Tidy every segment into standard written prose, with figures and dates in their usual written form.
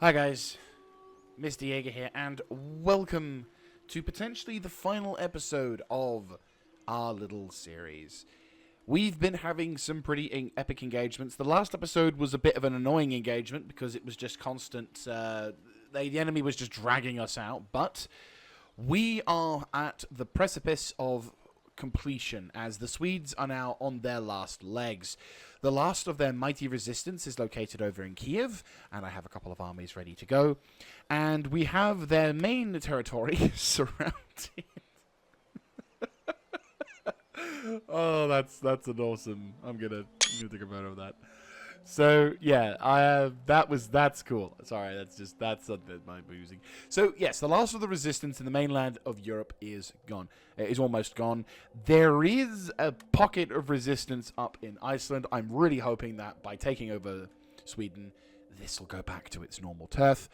Hi guys, Mr. Jaeger here, and welcome to potentially the final episode of our little series. We've been having some pretty epic engagements. The last episode was a bit of an annoying engagement because it was just constant, the enemy was just dragging us out, but we are at the precipice of completion as the Swedes are now on their last legs. The last of their mighty resistance is located over in Kiev, and I have a couple of armies ready to go. And we have their main territory surrounded. Oh, that's an awesome. I'm gonna take a photo of that. So yeah, that's cool. Sorry, that's something I'm using. So yes, the last of the resistance in the mainland of Europe is gone. It is almost gone. There is a pocket of resistance up in Iceland. I'm really hoping that by taking over Sweden, this will go back to its normal turf.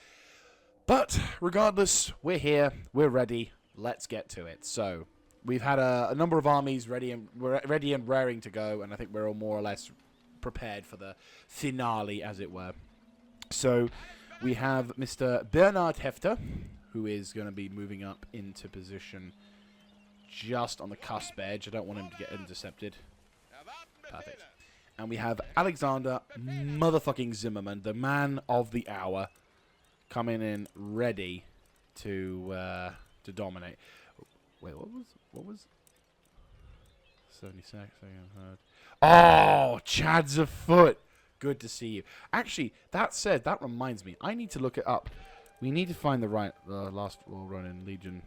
But regardless, we're here. We're ready. Let's get to it. So we've had a number of armies ready and raring to go, and I think we're all more or less prepared for the finale, as it were. So we have Mr. Bernhard Hefter, who is going to be moving up into position just on the cusp edge. I don't want him to get intercepted. Perfect. And we have Alexander motherfucking Zimmerman, the man of the hour, coming in ready to dominate. Wait, what was 70 seconds? Oh, Chad's afoot. Good to see you. Actually, that said, that reminds me. I need to look it up. We need to find the right last Ronin Legion.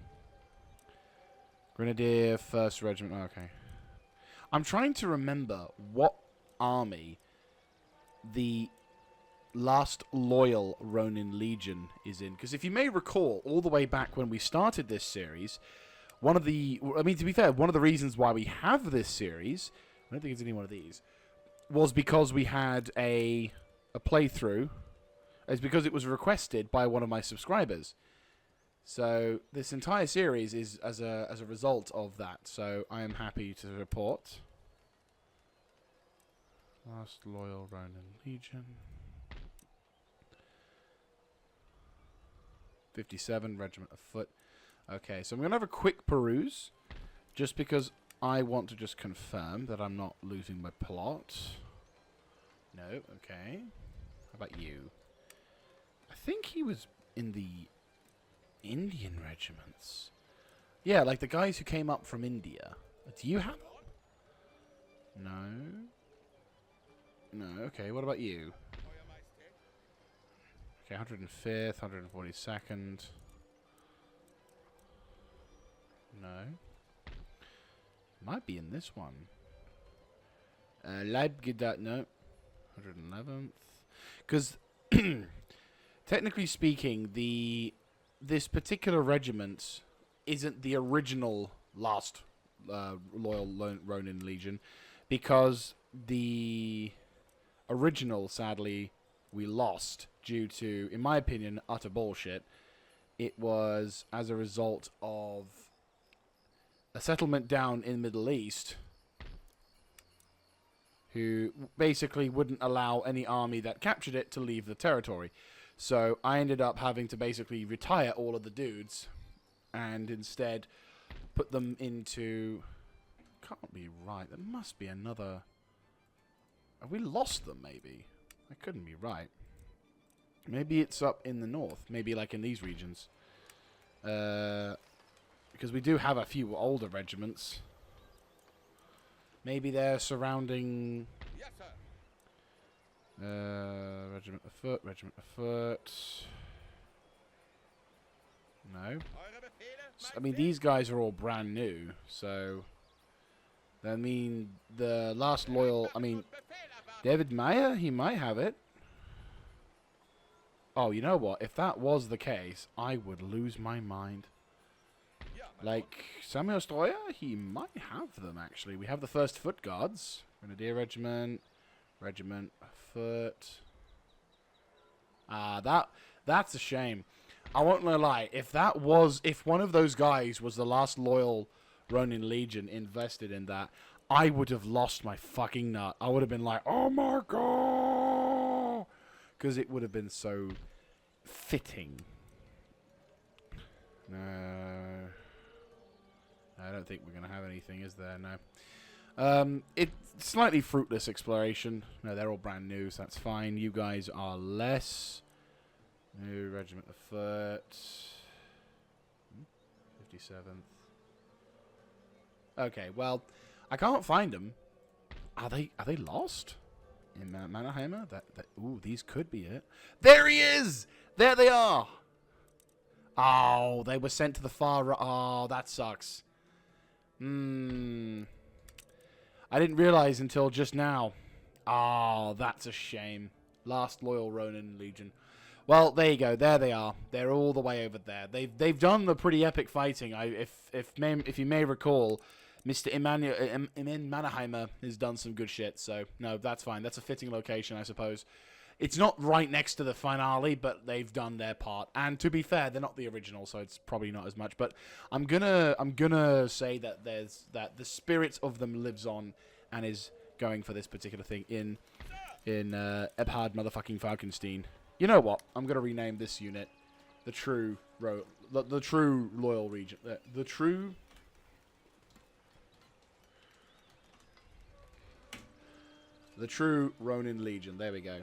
Grenadier, 1st Regiment. Oh, okay. I'm trying to remember what army the last loyal Ronin Legion is in. Because if you may recall, all the way back when we started this series, to be fair, one of the reasons why we have this series, I don't think it's any one of these, was because we had a playthrough. It's because it was requested by one of my subscribers. So this entire series is as a result of that. So I am happy to report. Last loyal Ronin Legion. 57 Regiment of Foot. Okay, so I'm going to have a quick peruse, just because I want to just confirm that I'm not losing my plot. No, okay. How about you? I think he was in the Indian regiments. Yeah, like the guys who came up from India. Do you have them? No. No, okay, what about you? Okay, 105th, 142nd. No. Might be in this one. Leibgedat, no. 111th. Because, technically speaking, this particular regiment isn't the original last loyal Ronin Legion, because the original, sadly, we lost due to, in my opinion, utter bullshit. It was as a result of a settlement down in the Middle East who basically wouldn't allow any army that captured it to leave the territory. So I ended up having to basically retire all of the dudes and instead put them into... Can't be right. There must be another... Have we lost them, maybe? That couldn't be right. Maybe it's up in the north. Maybe like in these regions. Because we do have a few older regiments. Maybe they're surrounding... Yes, sir. Regiment of Foot. No. I mean, these guys are all brand new, so... I mean, the last loyal... I mean, David Meyer, he might have it. Oh, you know what? If that was the case, I would lose my mind. Like, Samuel Stroyer, he might have them, actually. We have the 1st Foot Guards. Grenadier Regiment. Regiment of Foot. That's a shame. I won't lie. If one of those guys was the last loyal Ronin Legion invested in that, I would have lost my fucking nut. I would have been like, oh my god! Because it would have been so fitting. No. I don't think we're going to have anything, is there? No. It's slightly fruitless exploration. No, they're all brand new, so that's fine. You guys are less. New regiment of foot. 57th. Okay, well, I can't find them. Are they lost? In Mannerheimer? Ooh, these could be it. There he is! There they are! Oh, they were sent to the far right. Oh, that sucks. I didn't realize until just now. Oh, that's a shame. Last loyal Ronin Legion. Well, there you go. There they are. They're all the way over there. They've done the pretty epic fighting. If you may recall, Mr. Imen Mannerheimer has done some good shit. So no, that's fine. That's a fitting location, I suppose. It's not right next to the finale, but they've done their part. And to be fair, they're not the original, so it's probably not as much. But I'm gonna say that the spirit of them lives on and is going for this particular thing in Ebhard motherfucking Falkenstein. You know what? I'm gonna rename this unit the True Loyal Region. The True Ronin Legion. There we go.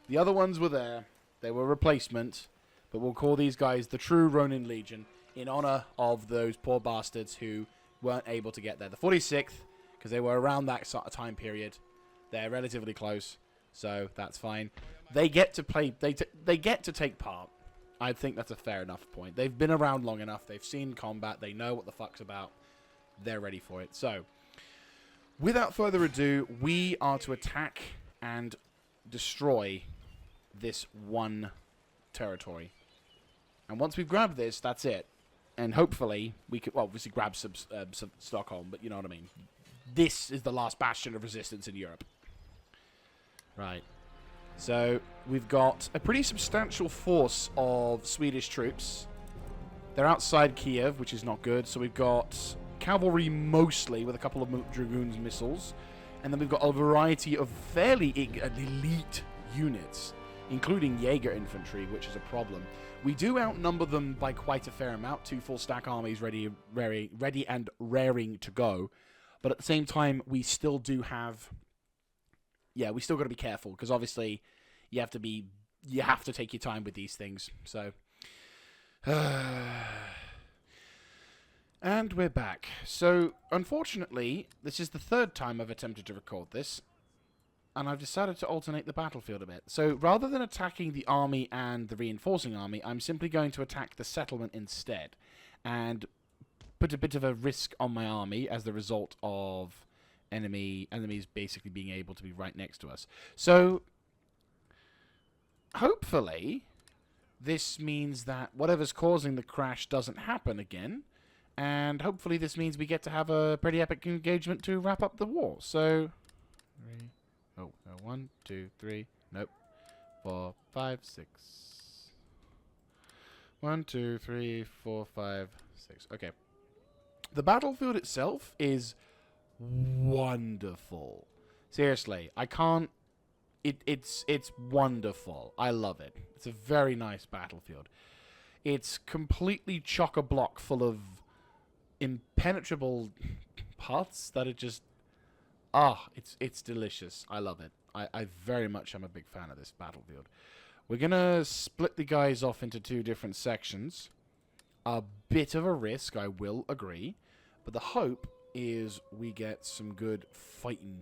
The other ones were there. They were replacement. But we'll call these guys the True Ronin Legion in honor of those poor bastards who weren't able to get there. The 46th, because they were around that sort of time period. They're relatively close, so that's fine. They get to play. They get to take part. I think that's a fair enough point. They've been around long enough. They've seen combat. They know what the fuck's about. They're ready for it. So, without further ado, we are to attack and destroy this one territory. And once we've grabbed this, that's it. And hopefully, we could, well, obviously grab some Stockholm, but you know what I mean. This is the last bastion of resistance in Europe. Right. So, we've got a pretty substantial force of Swedish troops. They're outside Kiev, which is not good. So we've got cavalry mostly, with a couple of dragoons missiles. And then we've got a variety of fairly elite units, including Jaeger infantry, which is a problem. We do outnumber them by quite a fair amount. 2 full stack armies ready and raring to go. But at the same time, we still do have... Yeah, we still got to be careful, because obviously you have to take your time with these things. So... And we're back. So, unfortunately, this is the 3rd time I've attempted to record this, and I've decided to alternate the battlefield a bit. So, rather than attacking the army and the reinforcing army, I'm simply going to attack the settlement instead, and put a bit of a risk on my army as the result of enemies basically being able to be right next to us. So, hopefully, this means that whatever's causing the crash doesn't happen again. And hopefully this means we get to have a pretty epic engagement to wrap up the war. So, 1, 2, 3, nope, 4, 5, 6. 1, 2, 3, 4, 5, 6. Okay. The battlefield itself is wonderful. Seriously, I can't... It's wonderful. I love it. It's a very nice battlefield. It's completely chock-a-block full of impenetrable paths that are just... it's delicious. I love it. I very much am a big fan of this battlefield. We're going to split the guys off into 2 different sections. A bit of a risk, I will agree. But the hope is we get some good fighting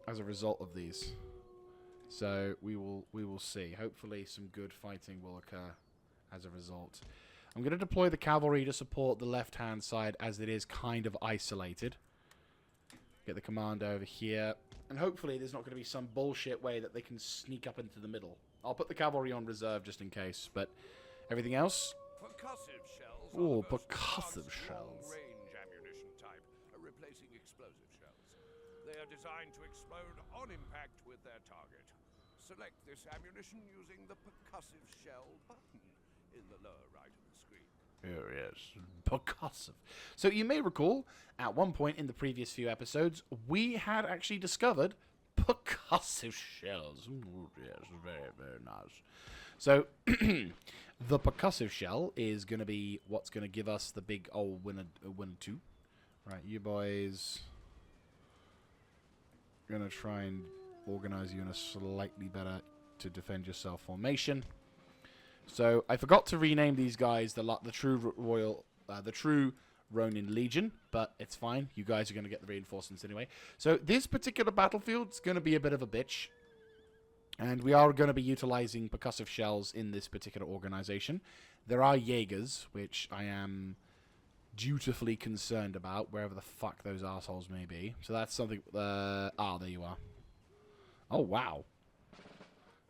as a result of these. So we will see. Hopefully some good fighting will occur as a result. I'm going to deploy the cavalry to support the left-hand side as it is kind of isolated. Get the command over here. And hopefully there's not going to be some bullshit way that they can sneak up into the middle. I'll put the cavalry on reserve just in case, but everything else? Percussive shells. Oh, percussive shells. Range ammunition type, replacing explosive shells. They are designed to explode on impact with their target. Select this ammunition using the percussive shell button in the lower right of the screen. Oh, yes. Percussive. So you may recall, at one point in the previous few episodes, we had actually discovered Percussive shells. Ooh, yes, very, very nice. So, the percussive shell is going to be what's going to give us the big old winner 2. Right, you boys... going to try and organize you in a slightly better to defend yourself formation. So, I forgot to rename these guys the true royal... the true Ronin Legion, but it's fine. You guys are going to get the reinforcements anyway. So, this particular battlefield is going to be a bit of a bitch. And we are going to be utilizing percussive shells in this particular organization. There are Jaegers, which I am dutifully concerned about, wherever the fuck those assholes may be. So that's something... there you are. Oh, wow.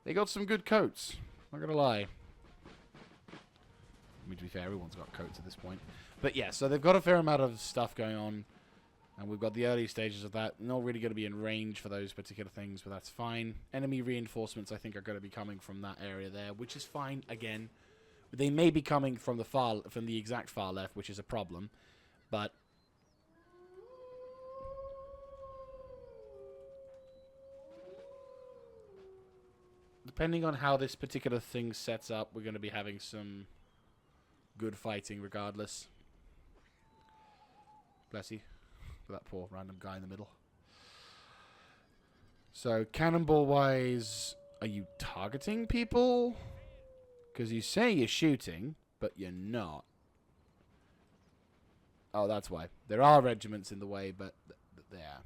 They got some good coats. Not going to lie. I mean, to be fair, everyone's got coats at this point. But yeah, so they've got a fair amount of stuff going on. And we've got the early stages of that. Not really going to be in range for those particular things, but that's fine. Enemy reinforcements, I think, are going to be coming from that area there, which is fine, again. They may be coming from the exact far left, which is a problem. But... depending on how this particular thing sets up, we're going to be having some good fighting regardless. Bless you. For that poor random guy in the middle. So, cannonball-wise, are you targeting people? Because you say you're shooting, but you're not. Oh, that's why. There are regiments in the way, but there.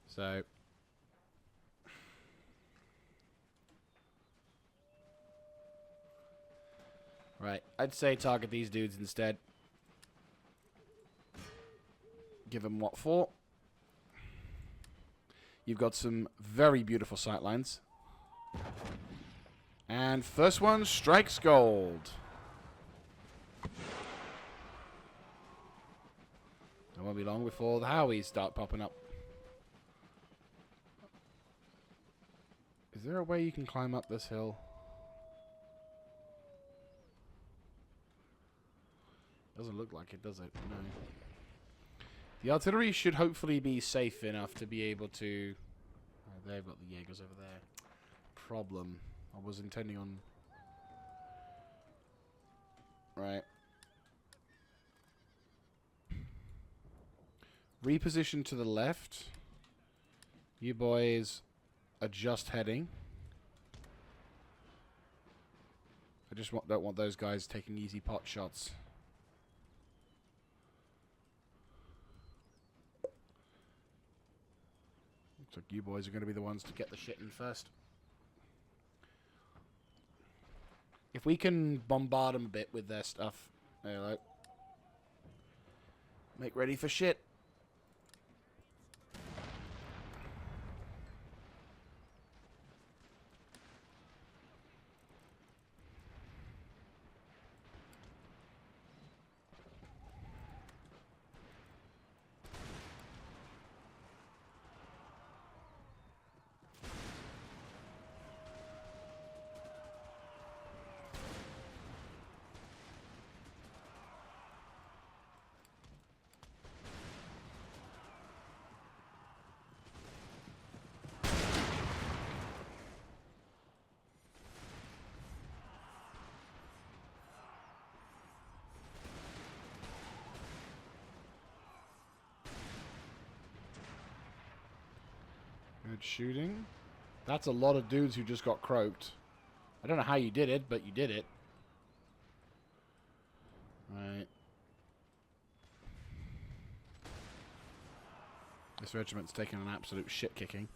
So... right, I'd say target these dudes instead. Give them what for? You've got some very beautiful sightlines. And first one strikes gold. It won't be long before the Howies start popping up. Is there a way you can climb up this hill? Doesn't look like it, does it? No. The artillery should hopefully be safe enough to be able to... oh, they've got the Jaegers over there. Problem. I was intending on... right. Reposition to the left. You boys adjust heading. I just don't want those guys taking easy pot shots. Looks like you boys are going to be the ones to get the shit in first. If we can bombard them a bit with their stuff. There you go. Make ready for shit. Good shooting. That's a lot of dudes who just got croaked. I don't know how you did it, but you did it. Right. This regiment's taking an absolute shit kicking.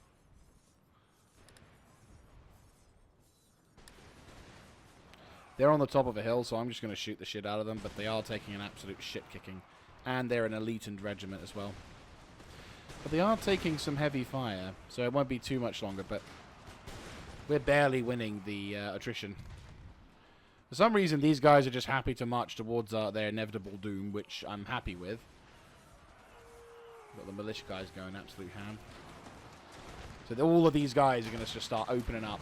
They're on the top of a hill, so I'm just going to shoot the shit out of them, but they are taking an absolute shit kicking. And they're an elite regiment as well. But they are taking some heavy fire, so it won't be too much longer, but we're barely winning the attrition. For some reason, these guys are just happy to march towards their inevitable doom, which I'm happy with. Got the militia guys going absolute ham. So all of these guys are going to just start opening up.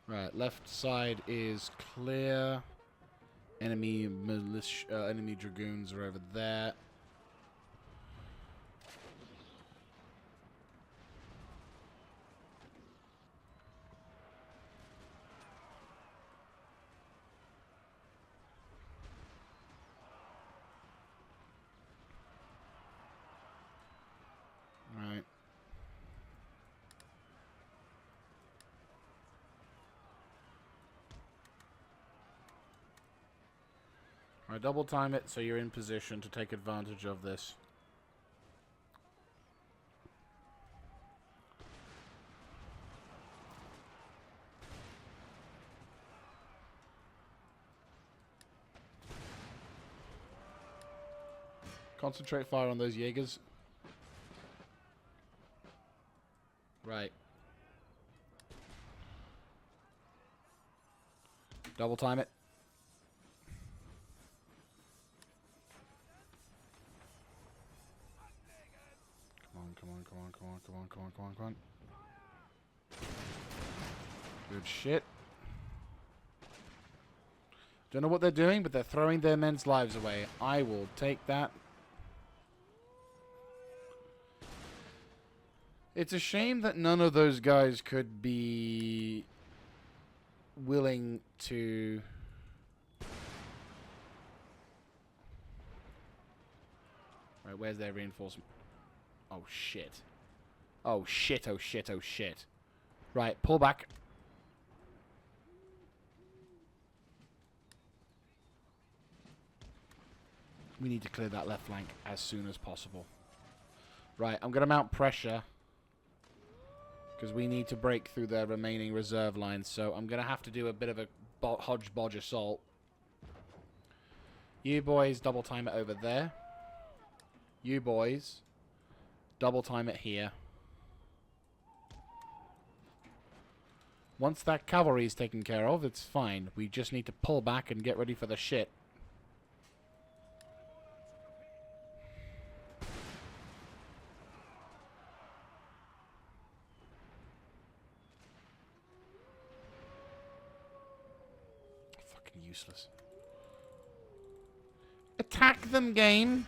Right, left side is clear. Enemy militia, enemy dragoons are over there. Right. Alright, double time it so you're in position to take advantage of this. Concentrate fire on those Jaegers. Right. Double time it. Come on, come on, come on, come on, come on, come on, come on. Good shit. Don't know what they're doing, but they're throwing their men's lives away. I will take that. It's a shame that none of those guys could be willing to... Right, where's their reinforcement? Oh, shit. Oh, shit, oh, shit, oh, shit. Right, pull back. We need to clear that left flank as soon as possible. Right, I'm going to mount pressure. Because we need to break through their remaining reserve lines. So I'm going to have to do a bit of a hodgepodge assault. You boys, double time it over there. You boys, double time it here. Once that cavalry is taken care of, it's fine. We just need to pull back and get ready for the shit. Fucking useless. Attack them, game!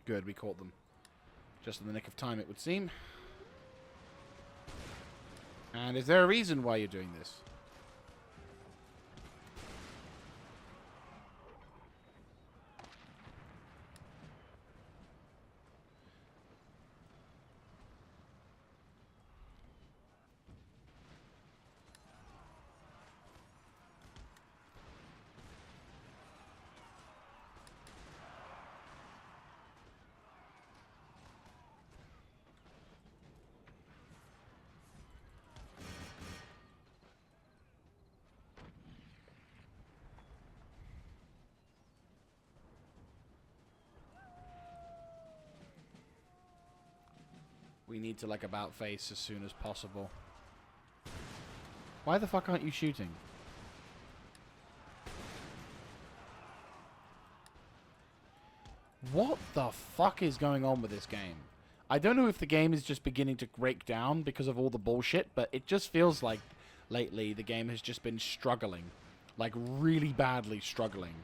Good, we caught them. Just in the nick of time, it would seem. And is there a reason why you're doing this? We need to, like, about face as soon as possible. Why the fuck aren't you shooting? What the fuck is going on with this game? I don't know if the game is just beginning to break down because of all the bullshit, but it just feels like lately the game has just been struggling. Like, really badly struggling.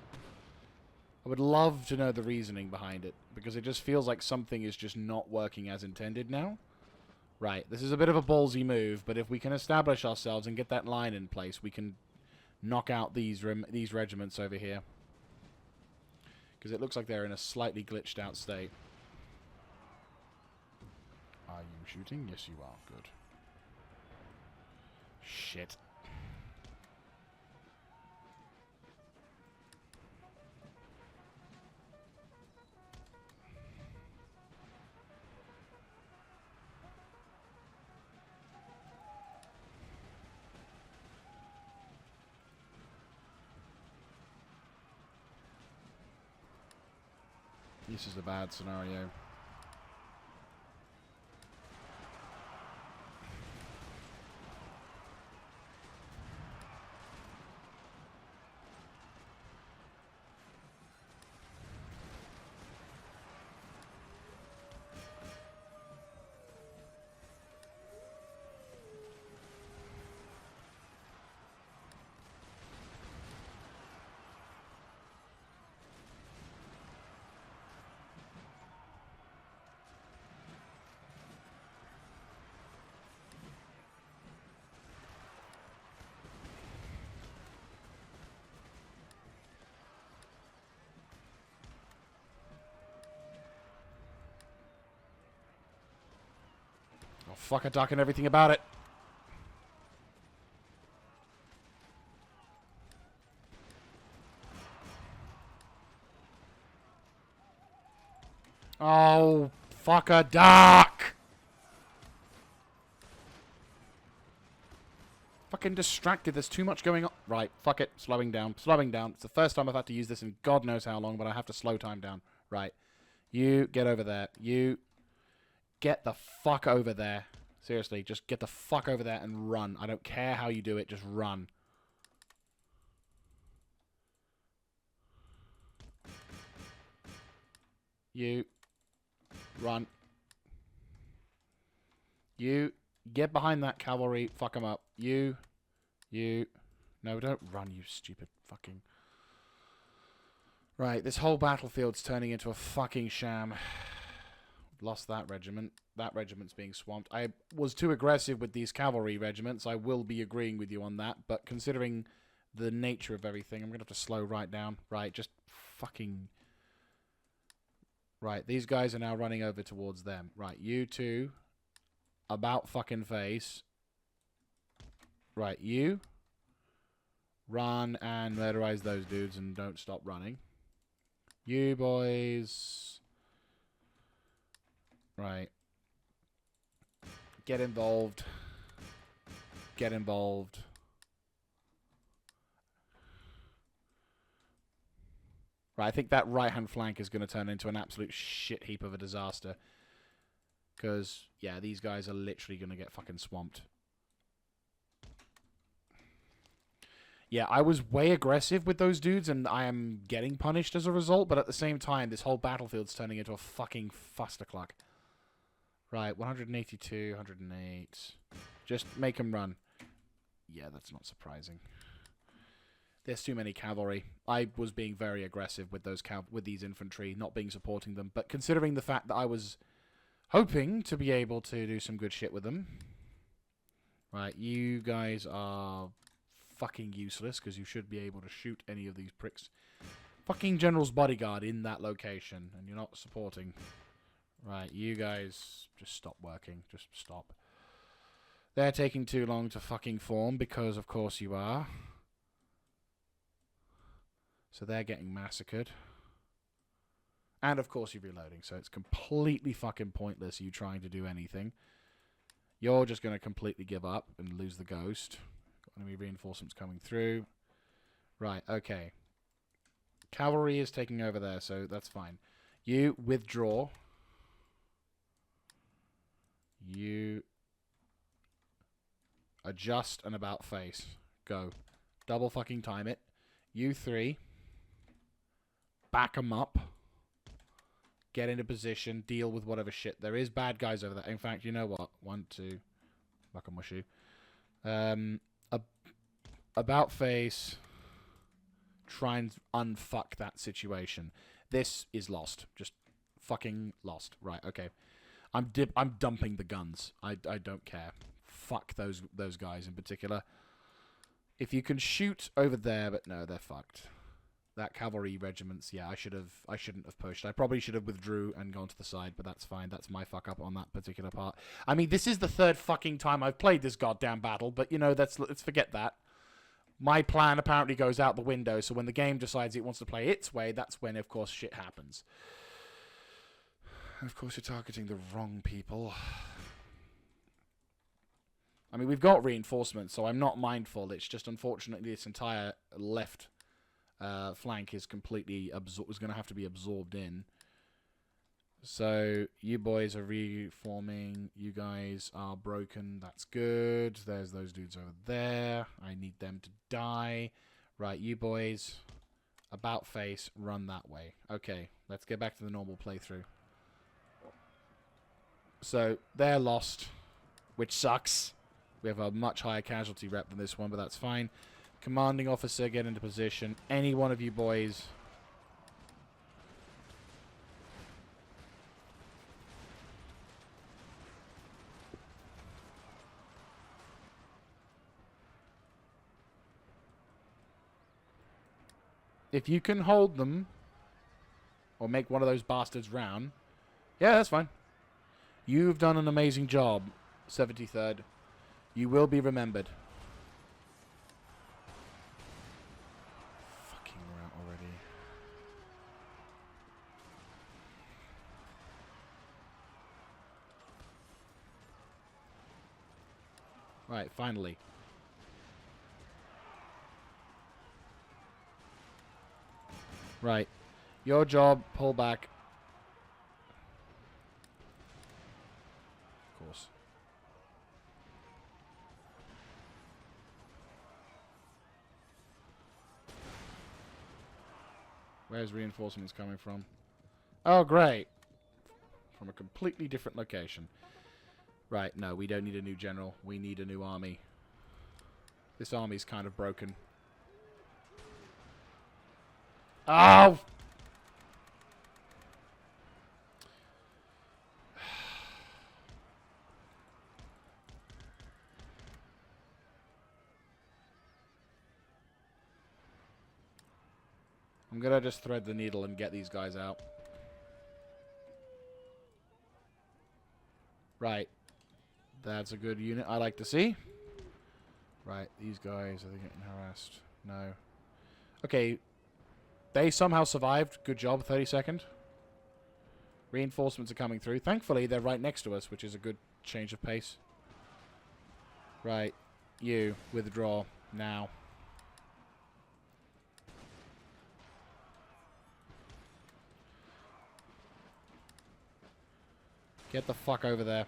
I would love to know the reasoning behind it, because it just feels like something is just not working as intended now. Right, this is a bit of a ballsy move, but if we can establish ourselves and get that line in place, we can knock out these regiments over here. Because it looks like they're in a slightly glitched out state. Are you shooting? Yes, you are. Good. Shit. This is a bad scenario. fuck a duck and everything about it. Oh, fuck a duck! Fucking distracted. There's too much going on. Right, fuck it. Slowing down. Slowing down. It's the first time I've had to use this in God knows how long, but I have to slow time down. Right. You get over there. You get the fuck over there. Seriously, just get the fuck over there and run. I don't care how you do it. Just run. You run. You get behind that cavalry. Fuck them up. You. No, don't run, you stupid fucking... Right, this whole battlefield's turning into a fucking sham. Lost that regiment. That regiment's being swamped. I was too aggressive with these cavalry regiments. I will be agreeing with you on that. But considering the nature of everything, I'm going to have to slow right down. Right, just fucking... Right, these guys are now running over towards them. Right, you two... About fucking face. Right, you... Run and murderize those dudes and don't stop running. You boys... Right. Get involved. Get involved. Right, I think that right-hand flank is going to turn into an absolute shit heap of a disaster. Because, yeah, these guys are literally going to get fucking swamped. Yeah, I was way aggressive with those dudes, and I am getting punished as a result, but at the same time, this whole battlefield's turning into a fucking fustercluck. Right, 182, 108. Just make them run. Yeah, that's not surprising. There's too many cavalry. I was being very aggressive with these infantry, not being supporting them, but considering the fact that I was hoping to be able to do some good shit with them. Right, you guys are fucking useless, because you should be able to shoot any of these pricks. Fucking General's bodyguard in that location, and you're not supporting. Right, you guys just stop working. Just stop. They're taking too long to fucking form, because of course you are. So they're getting massacred. And of course you're reloading, so it's completely fucking pointless you trying to do anything. You're just going to completely give up and lose the ghost. Got enemy reinforcements coming through. Right, okay. Cavalry is taking over there, so that's fine. You withdraw. You adjust and about face. Go. Double fucking time it. You three. Back them up. Get into position. Deal with whatever shit. There is bad guys over there. In fact, you know what? 1, 2. Fuck 'em, wish you. About face. Try and unfuck that situation. This is lost. Just fucking lost. Right, okay. I'm dumping the guns. I don't care. Fuck those guys in particular. If you can shoot over there, but no, they're fucked. That cavalry regiments, yeah, I shouldn't have pushed. I probably should have withdrew and gone to the side, but that's fine. That's my fuck up on that particular part. I mean, this is the third fucking time I've played this goddamn battle, but you know, let's forget that. My plan apparently goes out the window, so when the game decides it wants to play its way, that's when, of course, shit happens. Of course, you're targeting the wrong people. I mean, we've got reinforcements, so I'm not mindful. It's just, unfortunately, this entire left flank is completely is going to have to be absorbed in. So, you boys are reforming. You guys are broken. That's good. There's those dudes over there. I need them to die. Right, you boys. About face. Run that way. Okay, let's get back to the normal playthrough. So, they're lost, which sucks. We have a much higher casualty rep than this one, but that's fine. Commanding officer, get into position. Any one of you boys. If you can hold them, or make one of those bastards round, yeah, that's fine. You've done an amazing job. 73rd. You will be remembered. Fucking route already. Right, finally. Right. Your job, pull back. Of course. Where's reinforcements coming from? Oh, great. From a completely different location. Right, no, we don't need a new general. We need a new army. This army's kind of broken. Oh! I'm gonna just thread the needle and get these guys out. Right. That's a good unit I like to see. Right, these guys, are they getting harassed? No. Okay. They somehow survived. Good job, 32nd. Reinforcements are coming through. Thankfully, they're right next to us, which is a good change of pace. Right. You, withdraw. Now. Get the fuck over there.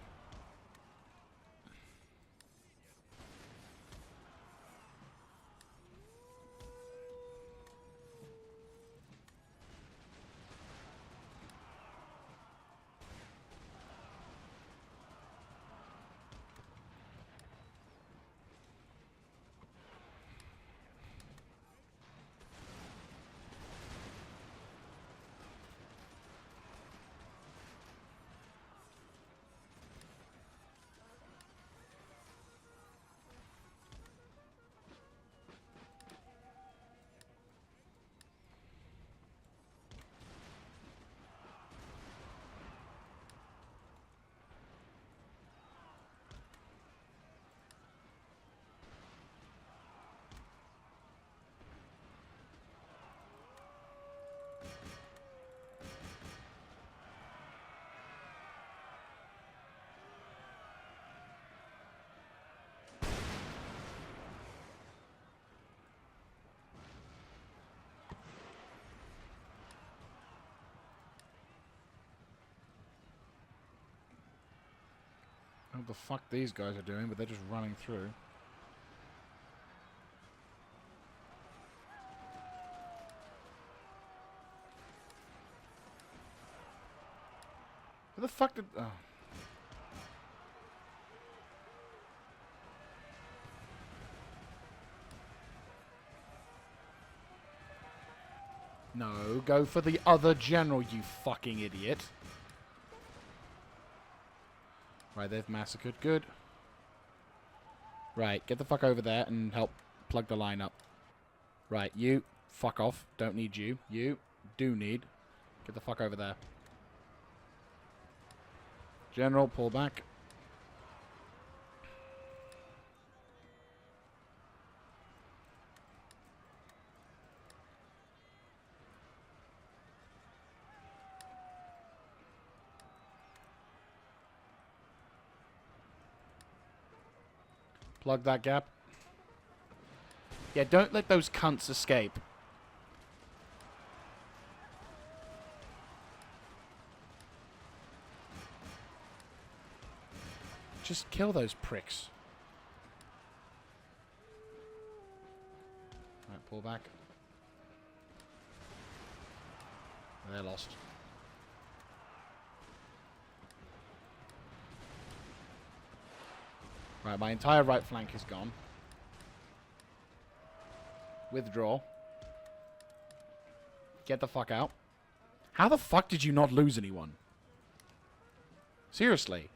What the fuck these guys are doing, but they're just running through. Where the fuck did... Oh. No, go for the other general, you fucking idiot. Right, they've massacred. Good. Right, get the fuck over there and help plug the line up. Right, you, fuck off. Don't need you. You do need. Get the fuck over there. General, pull back. Plug that gap. Yeah, don't let those cunts escape. Just kill those pricks. Right, pull back. They're lost. Right, my entire right flank is gone. Withdraw. Get the fuck out. How the fuck did you not lose anyone? Seriously.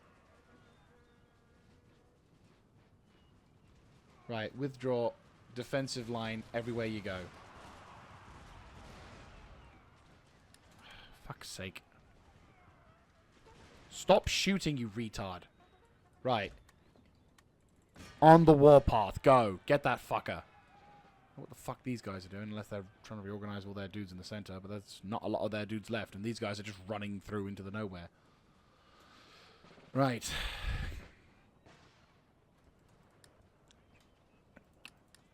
Right, withdraw. Defensive line everywhere you go. Fuck's sake. Stop shooting, you retard. Right. On the warpath. Go. Get that fucker. What the fuck these guys are doing, unless they're trying to reorganize all their dudes in the center, but there's not a lot of their dudes left, and these guys are just running through into the nowhere. Right.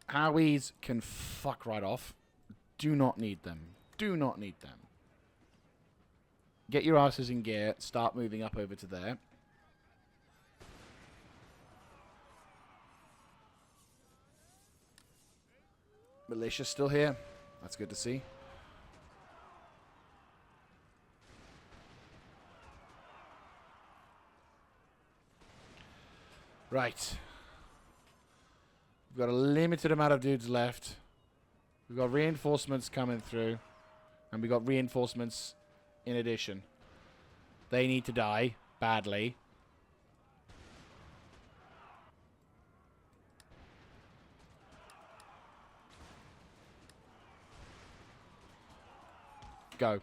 Howies can fuck right off. Do not need them. Do not need them. Get your asses in gear. Start moving up over to there. Militia's still here. That's good to see. Right. We've got a limited amount of dudes left. We've got reinforcements coming through. And we've got reinforcements in addition. They need to die badly. Go.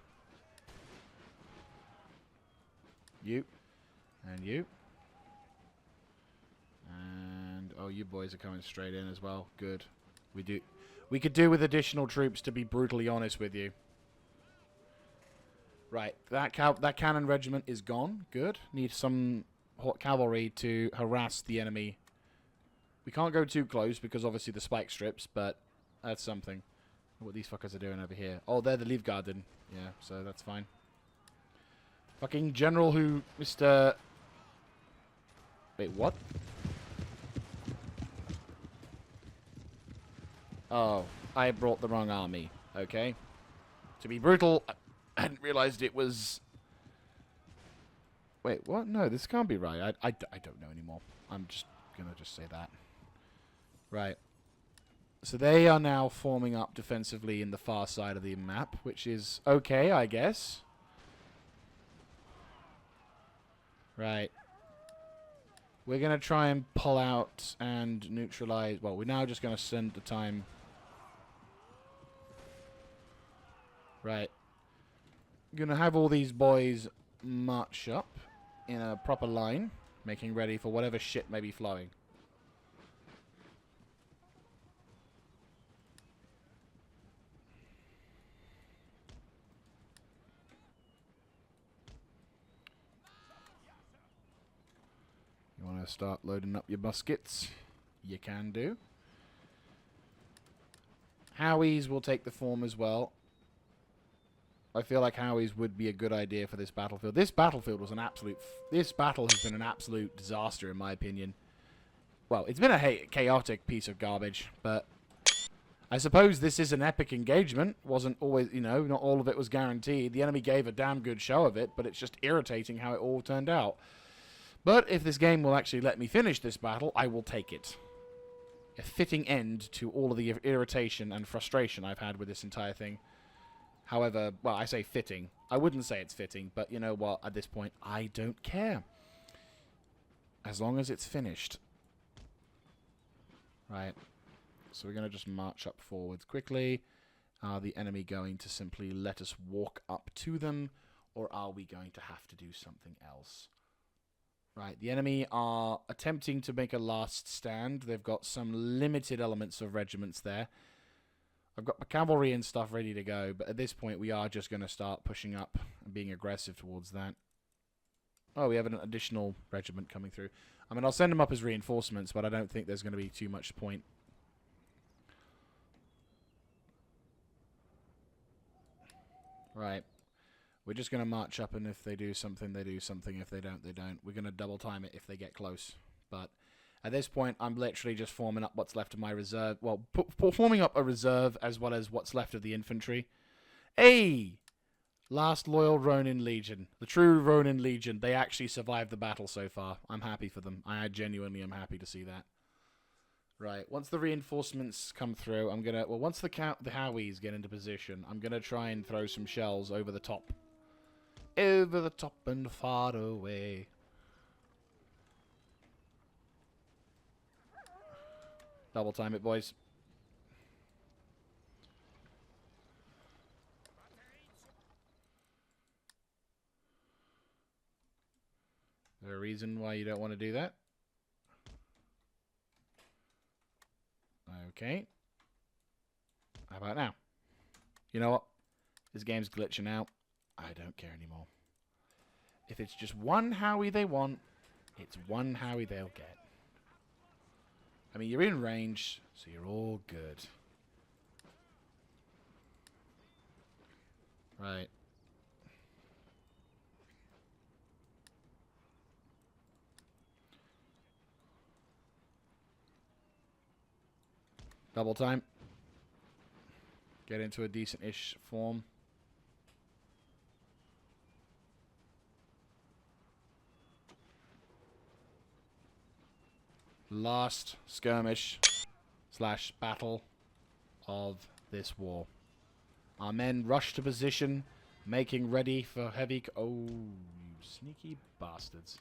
You. And you. And, oh, you boys are coming straight in as well. Good. We could do with additional troops, to be brutally honest with you. Right. That cannon regiment is gone. Good. Need some cavalry to harass the enemy. We can't go too close because obviously the spike strips, but that's something. What these fuckers are doing over here. Oh, they're the Livgarden. Yeah, so that's fine. Fucking general who... Mr... Wait, what? Oh, I brought the wrong army. Okay. To be brutal, I hadn't realized it was... Wait, what? No, this can't be right. I don't know anymore. I'm just gonna just say that. Right. So they are now forming up defensively in the far side of the map, which is okay, I guess. Right. We're going to try and pull out and neutralize... Well, we're now just going to send the time... Right. Going to have all these boys march up in a proper line, making ready for whatever shit may be flowing. Want to start loading up your muskets? You can do. Howies will take the form as well. I feel like Howies would be a good idea for this battlefield. This battlefield was an absolute... This battle has been an absolute disaster, in my opinion. Well, it's been a chaotic piece of garbage, but... I suppose this is an epic engagement. Wasn't always, you know, not all of it was guaranteed. The enemy gave a damn good show of it, but it's just irritating how it all turned out. But if this game will actually let me finish this battle, I will take it. A fitting end to all of the irritation and frustration I've had with this entire thing. However, well, I say fitting. I wouldn't say it's fitting, but you know what? At this point, I don't care. As long as it's finished. Right. So we're going to just march up forwards quickly. Are the enemy going to simply let us walk up to them? Or are we going to have to do something else? Right, the enemy are attempting to make a last stand. They've got some limited elements of regiments there. I've got my cavalry and stuff ready to go, but at this point we are just going to start pushing up and being aggressive towards that. Oh, we have an additional regiment coming through. I mean, I'll send them up as reinforcements, but I don't think there's going to be too much point. Right. We're just going to march up, and if they do something, they do something. If they don't, they don't. We're going to double time it if they get close. But at this point, I'm literally just forming up what's left of my reserve. Well, forming up a reserve as well as what's left of the infantry. Hey! Last loyal Ronin Legion. The true Ronin Legion. They actually survived the battle so far. I'm happy for them. I genuinely am happy to see that. Right, once the reinforcements come through, I'm going to... Well, once the Howies get into position, I'm going to try and throw some shells over the top. Over the top and far away. Double time it, boys. Is there a reason why you don't want to do that? Okay. How about now? You know what? This game's glitching out. I don't care anymore. If it's just one Howie they want, it's one Howie they'll get. I mean, you're in range, so you're all good. Right. Double time. Get into a decent-ish form. Last skirmish / battle of this war. Our men rush to position, making ready for heavy... Oh, you sneaky bastards.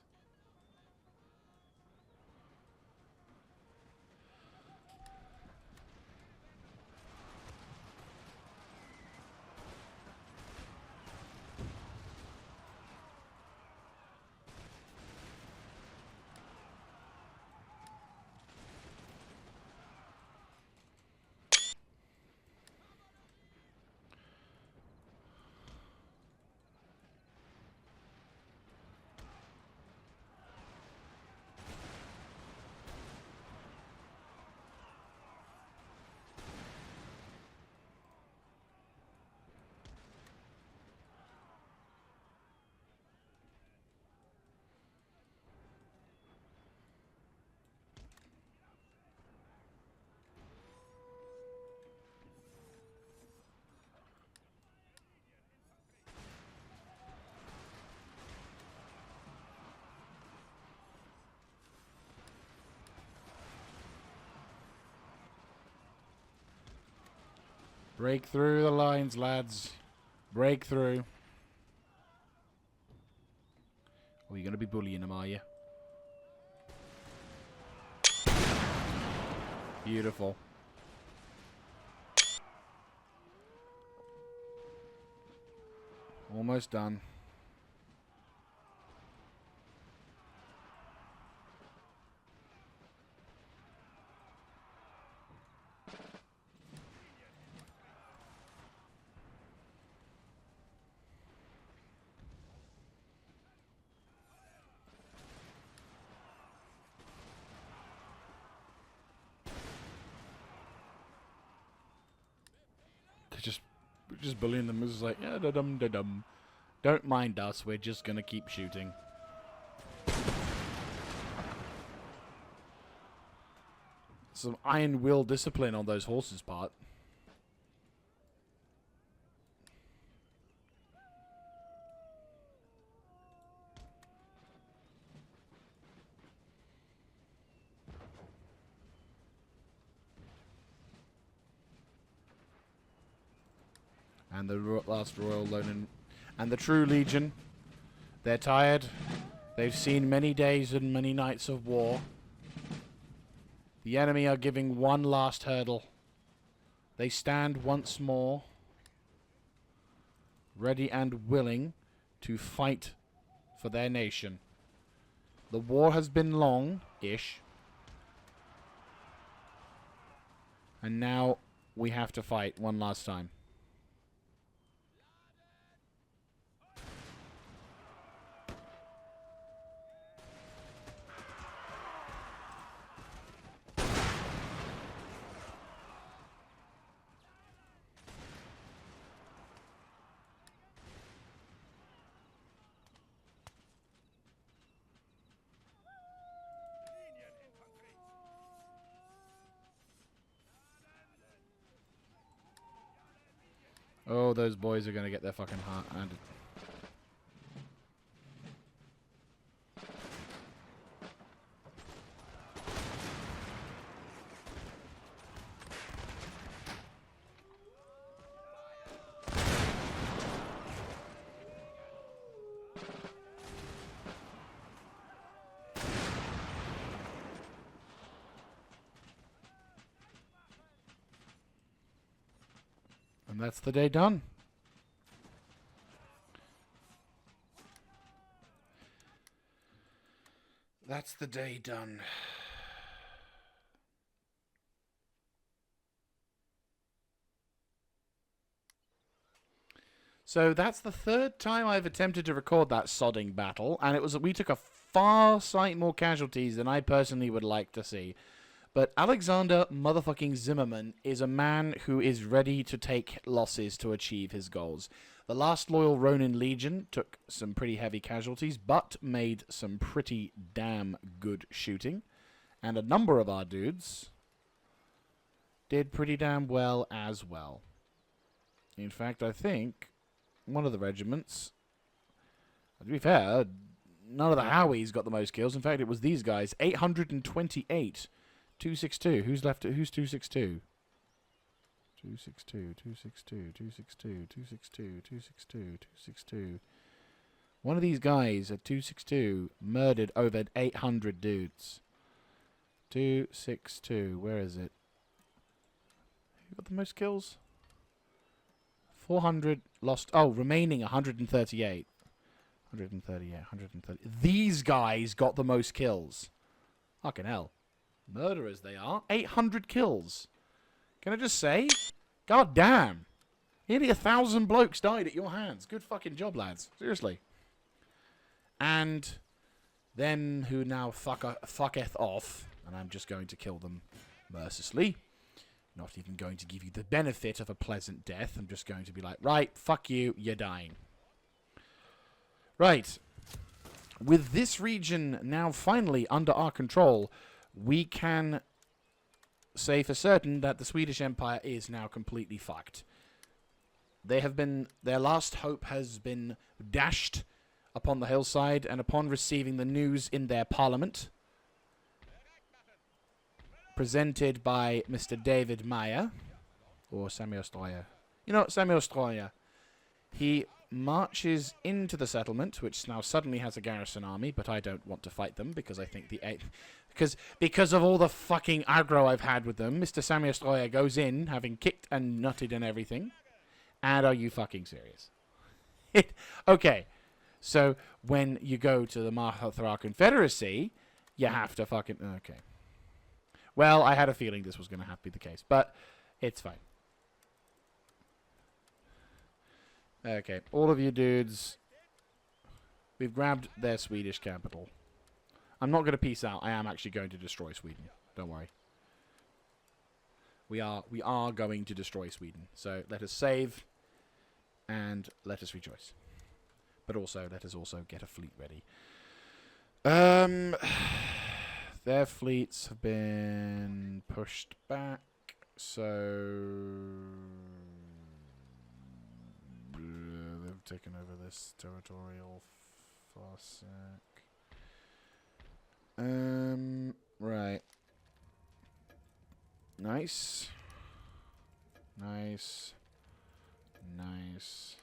Break through the lines, lads. Break through. Oh, you're going to be bullying them, are you? Beautiful. Almost done. Just bullying them. It's like, yeah, da-dum, da-dum. Don't mind us. We're just going to keep shooting. Some iron will discipline on those horses' part. And the last Royal Lonin. And the True Legion. They're tired. They've seen many days and many nights of war. The enemy are giving one last hurdle. They stand once more, ready and willing to fight for their nation. The war has been long-ish. And now we have to fight one last time. Oh, those boys are going to get their fucking heart handed. And that's the day done. That's the day done. So that's the third time I've attempted to record that sodding battle, and we took a far sight more casualties than I personally would like to see. But Alexander motherfucking Zimmerman is a man who is ready to take losses to achieve his goals. The last loyal Ronin Legion took some pretty heavy casualties, but made some pretty damn good shooting. And a number of our dudes did pretty damn well as well. In fact, I think one of the regiments, to be fair, none of the Howies got the most kills. In fact, it was these guys, 828. 262. Who's left? Who's 262? 262, 262, 262, 262, 262, 262. One of these guys at 262 murdered over 800 dudes. 262. Where is it? Who got the most kills? 400 lost. Oh, remaining 138. 138, 130. These guys got the most kills. Fucking hell. Murderers they are. 800 kills. Can I just say? God damn. Nearly 1,000 blokes died at your hands. Good fucking job, lads. Seriously. And them who now fucketh off, and I'm just going to kill them mercilessly. Not even going to give you the benefit of a pleasant death. I'm just going to be like, right, fuck you, you're dying. Right. With this region now finally under our control, we can say for certain that the Swedish Empire is now completely fucked. Their last hope has been dashed upon the hillside, and upon receiving the news in their parliament, presented by Mr. David Meyer, or Samuel Stroyer. You know, Samuel Stroyer. He marches into the settlement, which now suddenly has a garrison army, but I don't want to fight them because I think because of all the fucking aggro I've had with them. Mr. Samuel Stroyer goes in, having kicked and nutted and everything. And are you fucking serious? Okay, so when you go to the Mahathra Confederacy, you have to fucking... Okay. Well, I had a feeling this was going to have to be the case, but it's fine. Okay, all of you dudes, we've grabbed their Swedish capital. I'm not going to peace out. I am actually going to destroy Sweden. Don't worry. We are going to destroy Sweden. So let us save and let us rejoice. But also, let us also get a fleet ready. Their fleets have been pushed back, so they've taken over this territorial fossec. Right. Nice. Nice. Nice.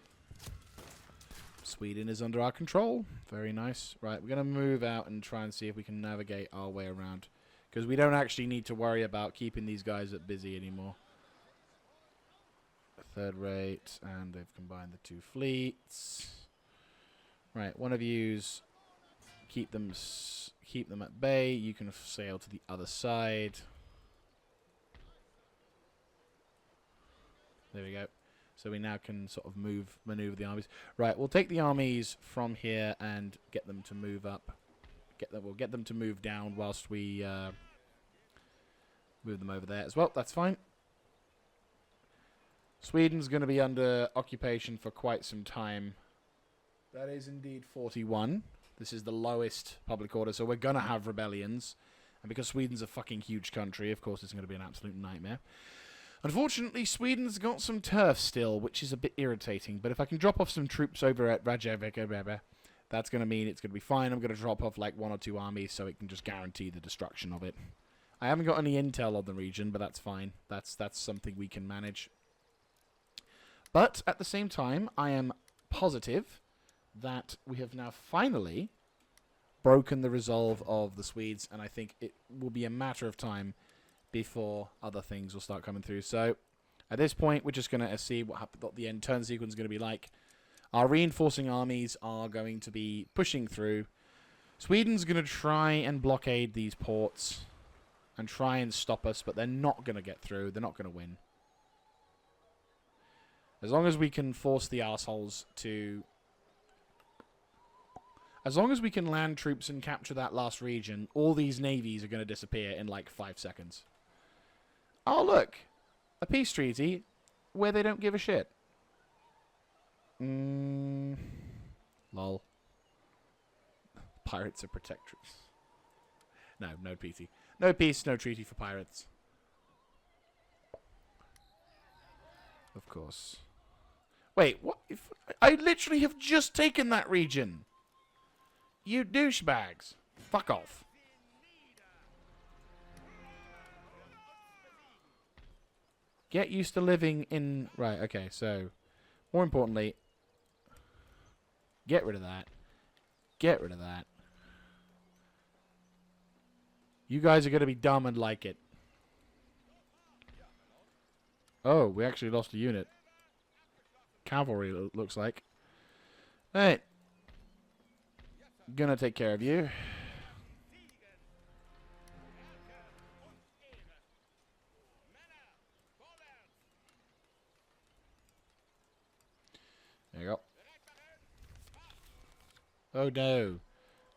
Sweden is under our control. Very nice. Right, we're going to move out and try and see if we can navigate our way around. Because we don't actually need to worry about keeping these guys busy anymore. Third rate, and they've combined the two fleets. Right, one of you's keep them at bay. You can sail to the other side. There we go. So we now can sort of maneuver the armies. Right, we'll take the armies from here and get them to move up. We'll get them to move down whilst we move them over there as well. That's fine. Sweden's going to be under occupation for quite some time. That is indeed 41. This is the lowest public order, so we're going to have rebellions. And because Sweden's a fucking huge country, of course it's going to be an absolute nightmare. Unfortunately, Sweden's got some turf still, which is a bit irritating. But if I can drop off some troops over at Rajavik, that's going to mean it's going to be fine. I'm going to drop off like 1 or 2 armies so it can just guarantee the destruction of it. I haven't got any intel on the region, but that's fine. That's something we can manage. But at the same time, I am positive that we have now finally broken the resolve of the Swedes, and I think it will be a matter of time before other things will start coming through. So at this point, we're just going to see what the end turn sequence is going to be like. Our reinforcing armies are going to be pushing through. Sweden's going to try and blockade these ports and try and stop us, but they're not going to get through. They're not going to win. As long as we can force the assholes to... As long as we can land troops and capture that last region, all these navies are going to disappear in like 5 seconds. Oh, look! A peace treaty where they don't give a shit. Lol. Pirates are protectors. No, no treaty. No peace, no treaty for pirates. Of course. Wait, what? If I literally have just taken that region. You douchebags. Fuck off. Get used to living in... Right, okay, so... More importantly... Get rid of that. Get rid of that. You guys are going to be dumb and like it. Oh, we actually lost a unit. Cavalry, looks like. Alright. Gonna take care of you. There you go. Oh no.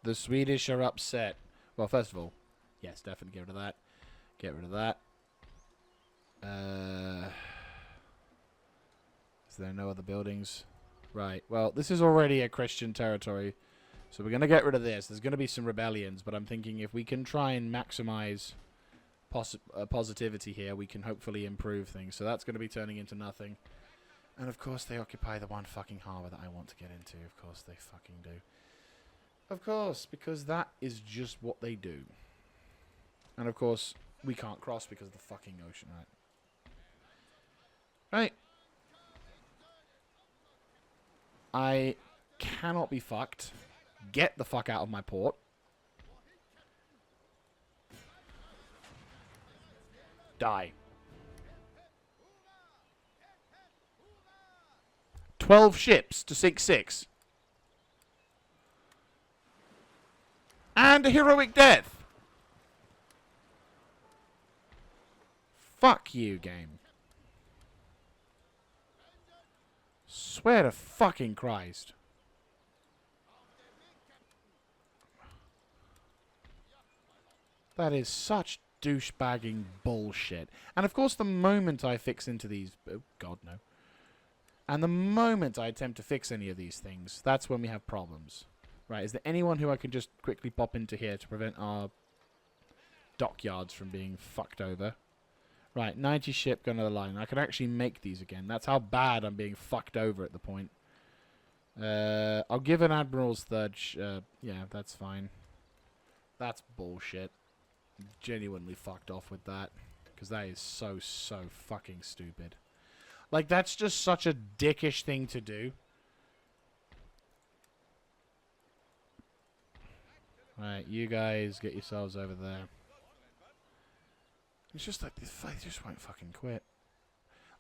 The Swedish are upset. Well, first of all, yes, definitely get rid of that. Get rid of that. Is there no other buildings? Right. Well, this is already a Christian territory. So we're going to get rid of this. There's going to be some rebellions, but I'm thinking if we can try and maximize positivity here, we can hopefully improve things. So that's going to be turning into nothing. And of course they occupy the one fucking harbour that I want to get into. Of course they fucking do. Of course, because that is just what they do. And of course, we can't cross because of the fucking ocean, right? Right. I cannot be fucked. Get the fuck out of my port. Die. 12 ships to sink 6. And a heroic death. Fuck you, game. Swear to fucking Christ. That is such douchebagging bullshit. And of course the moment I fix into these... Oh, God, no. And the moment I attempt to fix any of these things, that's when we have problems. Right, is there anyone who I can just quickly pop into here to prevent our dockyards from being fucked over? Right, 90 ship going to the line. I can actually make these again. That's how bad I'm being fucked over at the point. I'll give an admiral's third... yeah, that's fine. That's bullshit. Genuinely fucked off with that. Because that is so fucking stupid. Like, that's just such a dickish thing to do. Right, you guys get yourselves over there. It's just like, they just won't fucking quit.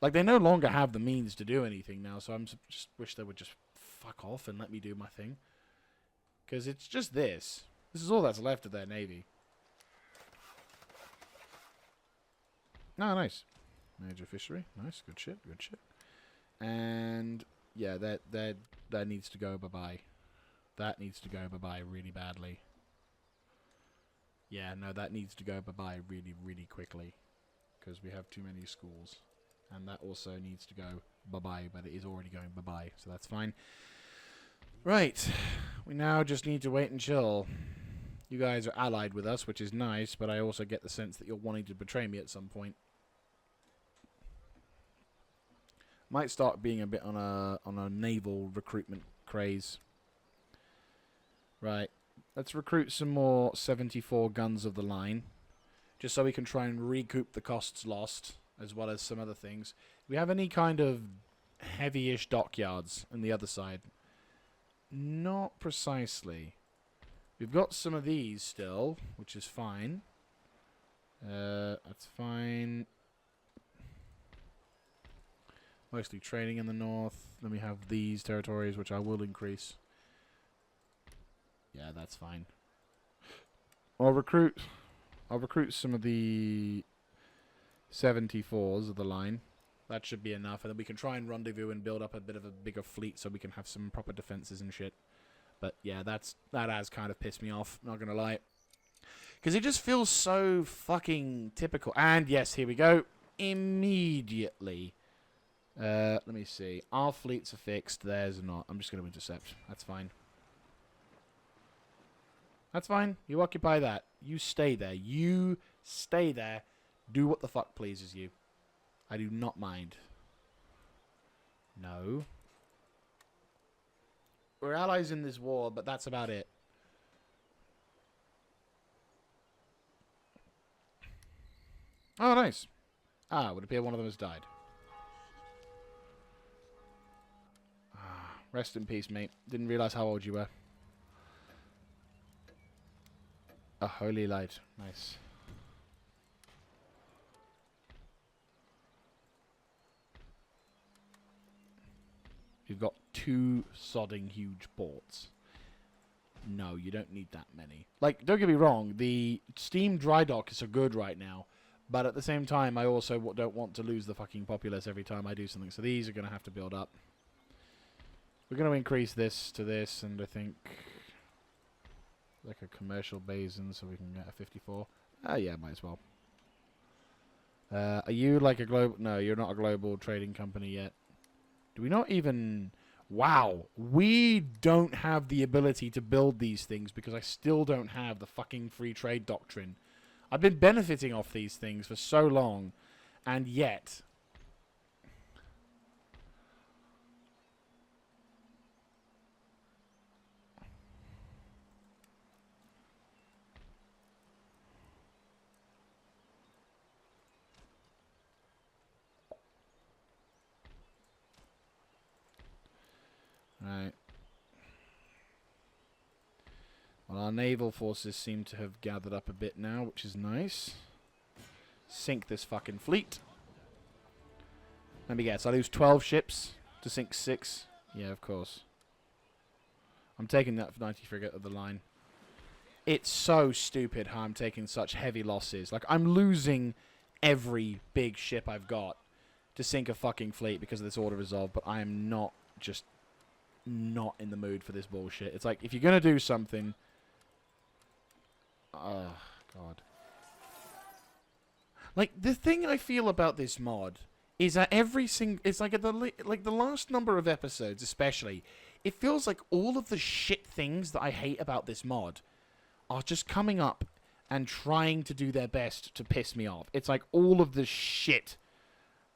Like, they no longer have the means to do anything now, so I'm just wish they would just fuck off and let me do my thing. Because it's just this. This is all that's left of their navy. Oh, nice. Major fishery. Nice. Good shit. Good shit. And, yeah, that needs to go bye-bye. That needs to go bye-bye really badly. Yeah, no, that needs to go bye-bye really, really quickly. Because we have too many schools. And that also needs to go bye-bye, but it is already going bye-bye, so that's fine. Right. We now just need to wait and chill. You guys are allied with us, which is nice, but I also get the sense that you're wanting to betray me at some point. Might start being a bit on a naval recruitment craze. Right. Let's recruit some more 74 guns of the line. Just so we can try and recoup the costs lost, as well as some other things. Do we have any kind of heavy-ish dockyards on the other side? Not precisely. We've got some of these still, which is fine. That's fine. Mostly training in the north. Then we have these territories, which I will increase. Yeah, that's fine. I'll recruit some of the 74s of the line. That should be enough. And then we can try and rendezvous and build up a bit of a bigger fleet so we can have some proper defenses and shit. But yeah, that has kind of pissed me off, not gonna lie. Because it just feels so fucking typical. And yes, here we go. Immediately. Let me see. Our fleets are fixed. Theirs are not. I'm just going to intercept. That's fine. That's fine. You occupy that. You stay there. You stay there. Do what the fuck pleases you. I do not mind. No. We're allies in this war, but that's about it. Oh, nice. Ah, it would appear one of them has died. Ah, rest in peace, mate. Didn't realize how old you were. A holy light. Nice. You've got 2 sodding huge ports. No, you don't need that many. Like, don't get me wrong, the steam dry docks are good right now. But at the same time, I also don't want to lose the fucking populace every time I do something. So these are going to have to build up. We're going to increase this to this, and I think like a commercial basin so we can get a 54. Ah, yeah, might as well. Are you like a global... No, you're not a global trading company yet. Do we not even... Wow. We don't have the ability to build these things because I still don't have the fucking free trade doctrine. I've been benefiting off these things for so long, and yet... Right. Well, our naval forces seem to have gathered up a bit now, which is nice. Sink this fucking fleet. Let me guess, I lose 12 ships to sink 6? Yeah, of course. I'm taking that 90 frigate of the line. It's so stupid how I'm taking such heavy losses. Like, I'm losing every big ship I've got to sink a fucking fleet because of this order resolve, but I am not just not in the mood for this bullshit. It's like, if you're going to do something... Oh, God. Like, the thing I feel about this mod is that every single... It's like, the last number of episodes, especially, it feels like all of the shit things that I hate about this mod are just coming up and trying to do their best to piss me off. It's like all of the shit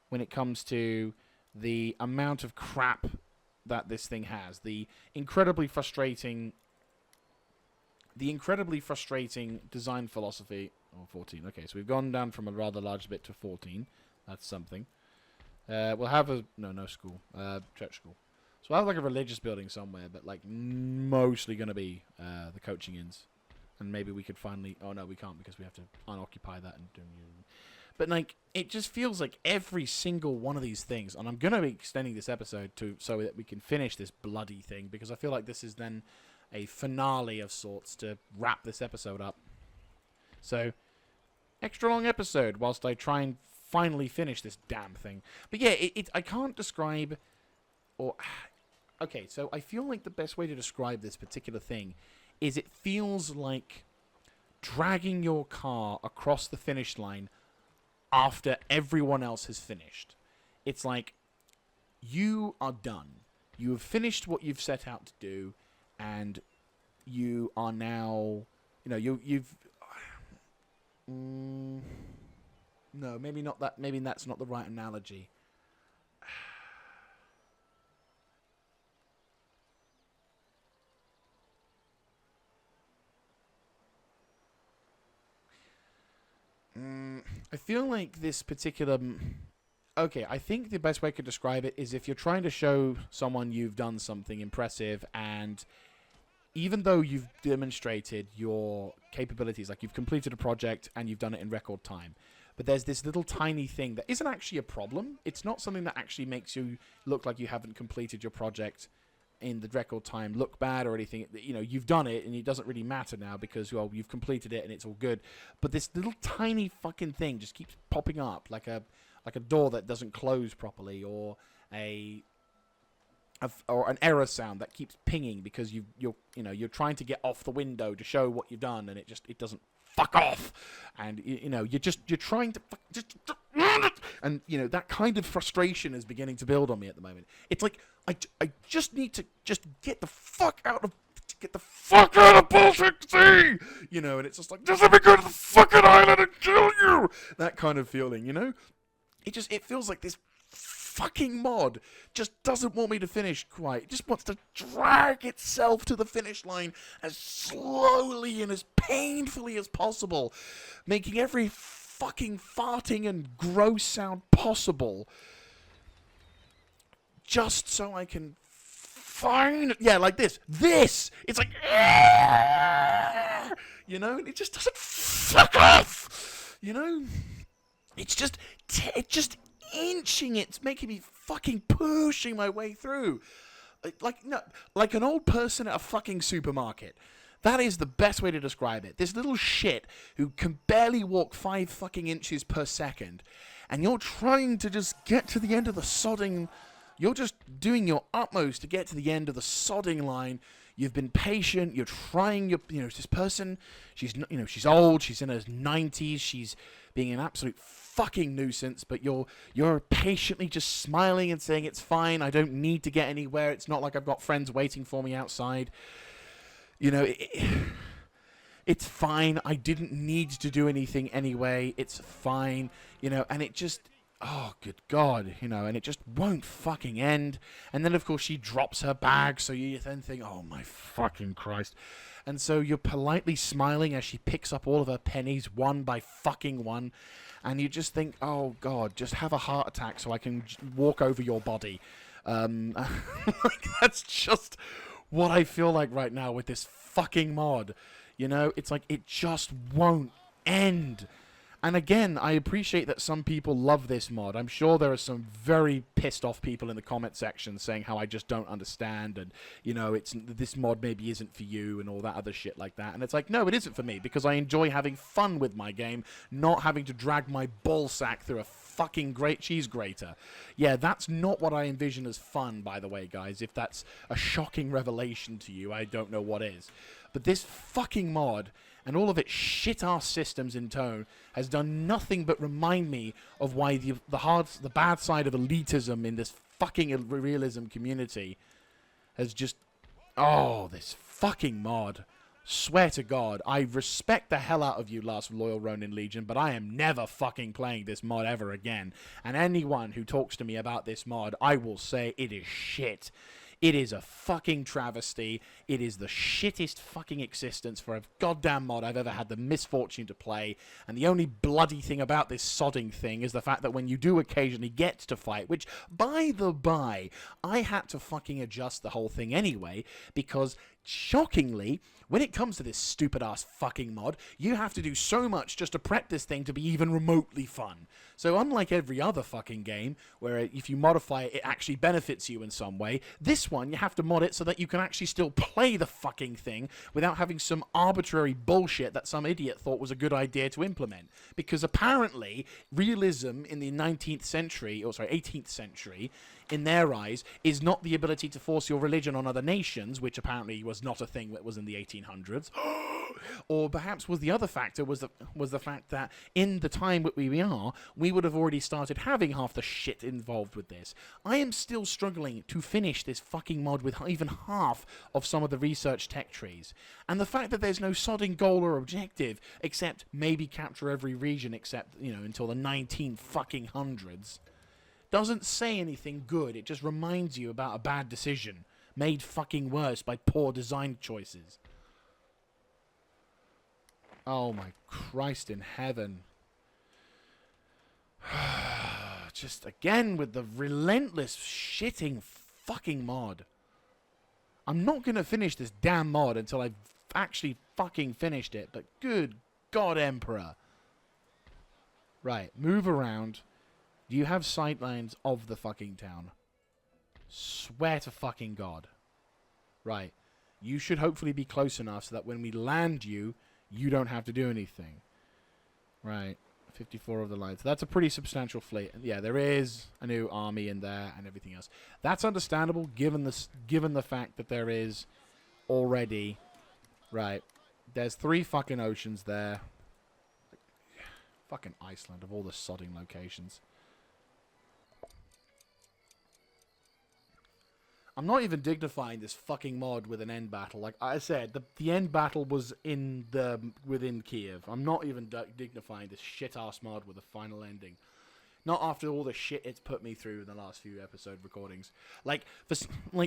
when it comes to the amount of crap that this thing has. The incredibly frustrating design philosophy. Oh, 14. Okay, so we've gone down from a rather large bit to 14. That's something. We'll have a... No school. Church school. So we'll have like a religious building somewhere, but like mostly going to be the coaching inns. And maybe we could finally... Oh, no, we can't because we have to unoccupy that and do... But like, it just feels like every single one of these things, and I'm going to be extending this episode so that we can finish this bloody thing, because I feel like this is then a finale of sorts to wrap this episode up. So, extra long episode whilst I try and finally finish this damn thing. But yeah, I can't describe... or okay, so I feel like the best way to describe this particular thing is it feels like dragging your car across the finish line after everyone else has finished. It's like, you are done. You have finished what you've set out to do, and you are now, you've... no, maybe not that. Maybe that's not the right analogy. I feel like this particular... Okay, I think the best way I could describe it is if you're trying to show someone you've done something impressive, and even though you've demonstrated your capabilities, like you've completed a project and you've done it in record time, but there's this little tiny thing that isn't actually a problem. It's not something that actually makes you look like you haven't completed your project in the record time look bad or anything. You've done it and it doesn't really matter now because, well, you've completed it and it's all good. But this little tiny fucking thing just keeps popping up like a like a door that doesn't close properly, or or an error sound that keeps pinging because you're trying to get off the window to show what you've done, and it doesn't fuck off, and you're trying to and that kind of frustration is beginning to build on me at the moment. It's like I just need to just get the fuck out of Baltic Sea, and it's just like, just let me go to the fucking island and kill you. That kind of feeling, it feels like this fucking mod just doesn't want me to finish quite. It just wants to drag itself to the finish line as slowly and as painfully as possible, making every fucking farting and gross sound possible just so I can find, like this. It's like, and it just doesn't fuck off, It's just inching it. It's making me fucking pushing my way through. Like an old person at a fucking supermarket. That is the best way to describe it. This little shit who can barely walk 5 fucking inches per second, and you're trying to just get to the end of the sodding. You're just doing your utmost to get to the end of the sodding line. You've been patient. You're trying. This person. She's old. She's in her 90s. She's being an absolute fucking nuisance. But you're patiently just smiling and saying it's fine. I don't need to get anywhere. It's not like I've got friends waiting for me outside. It's fine. I didn't need to do anything anyway. It's fine. And it just. Oh, good God, and it just won't fucking end. And then, of course, she drops her bag, so you then think, oh, my fucking Christ. And so you're politely smiling as she picks up all of her pennies, one by fucking one, and you just think, oh, God, just have a heart attack so I can walk over your body. That's just what I feel like right now with this fucking mod. It's like it just won't end. And again, I appreciate that some people love this mod. I'm sure there are some very pissed off people in the comment section saying how I just don't understand, and this mod maybe isn't for you and all that other shit like that. And it's like, no, it isn't for me, because I enjoy having fun with my game, not having to drag my ballsack through a fucking great cheese grater. Yeah, that's not what I envision as fun, by the way, guys. If that's a shocking revelation to you, I don't know what is. But this fucking mod, and all of its shit-ass systems in tone, has done nothing but remind me of why the bad side of elitism in this fucking realism community has just... Oh, this fucking mod. Swear to God, I respect the hell out of you, Last Loyal Ronin Legion, but I am never fucking playing this mod ever again. And anyone who talks to me about this mod, I will say it is shit. It is a fucking travesty. It is the shittest fucking existence for a goddamn mod I've ever had the misfortune to play. And the only bloody thing about this sodding thing is the fact that when you do occasionally get to fight, which, by the by, I had to fucking adjust the whole thing anyway, because, shockingly, when it comes to this stupid-ass fucking mod, you have to do so much just to prep this thing to be even remotely fun. So unlike every other fucking game, where if you modify it, it actually benefits you in some way, this one, you have to mod it so that you can actually still play the fucking thing without having some arbitrary bullshit that some idiot thought was a good idea to implement. Because apparently, realism in the 18th century, in their eyes, is not the ability to force your religion on other nations, which apparently was not a thing that was in the 1800s. Or perhaps was the other factor was the fact that in the time that we are, we would have already started having half the shit involved with this. I am still struggling to finish this fucking mod with even half of some of the research tech trees. And the fact that there's no sodding goal or objective, except maybe capture every region except, until the 19 fucking hundreds, doesn't say anything good. It just reminds you about a bad decision made fucking worse by poor design choices. Oh my Christ in heaven. Just again with the relentless shitting fucking mod. I'm not going to finish this damn mod until I've actually fucking finished it, but good God, Emperor. Right, move around. Do you have sightlines of the fucking town? Swear to fucking God. Right. You should hopefully be close enough so that when we land you, you don't have to do anything. Right. 54 of the line. So that's a pretty substantial fleet. And yeah, there is a new army in there and everything else. That's understandable given the fact that there is already... Right. There's 3 fucking oceans there. Fucking Iceland of all the sodding locations. I'm not even dignifying this fucking mod with an end battle. Like I said, the end battle was within Kiev. I'm not even dignifying this shit-ass mod with a final ending. Not after all the shit it's put me through in the last few episode recordings. Like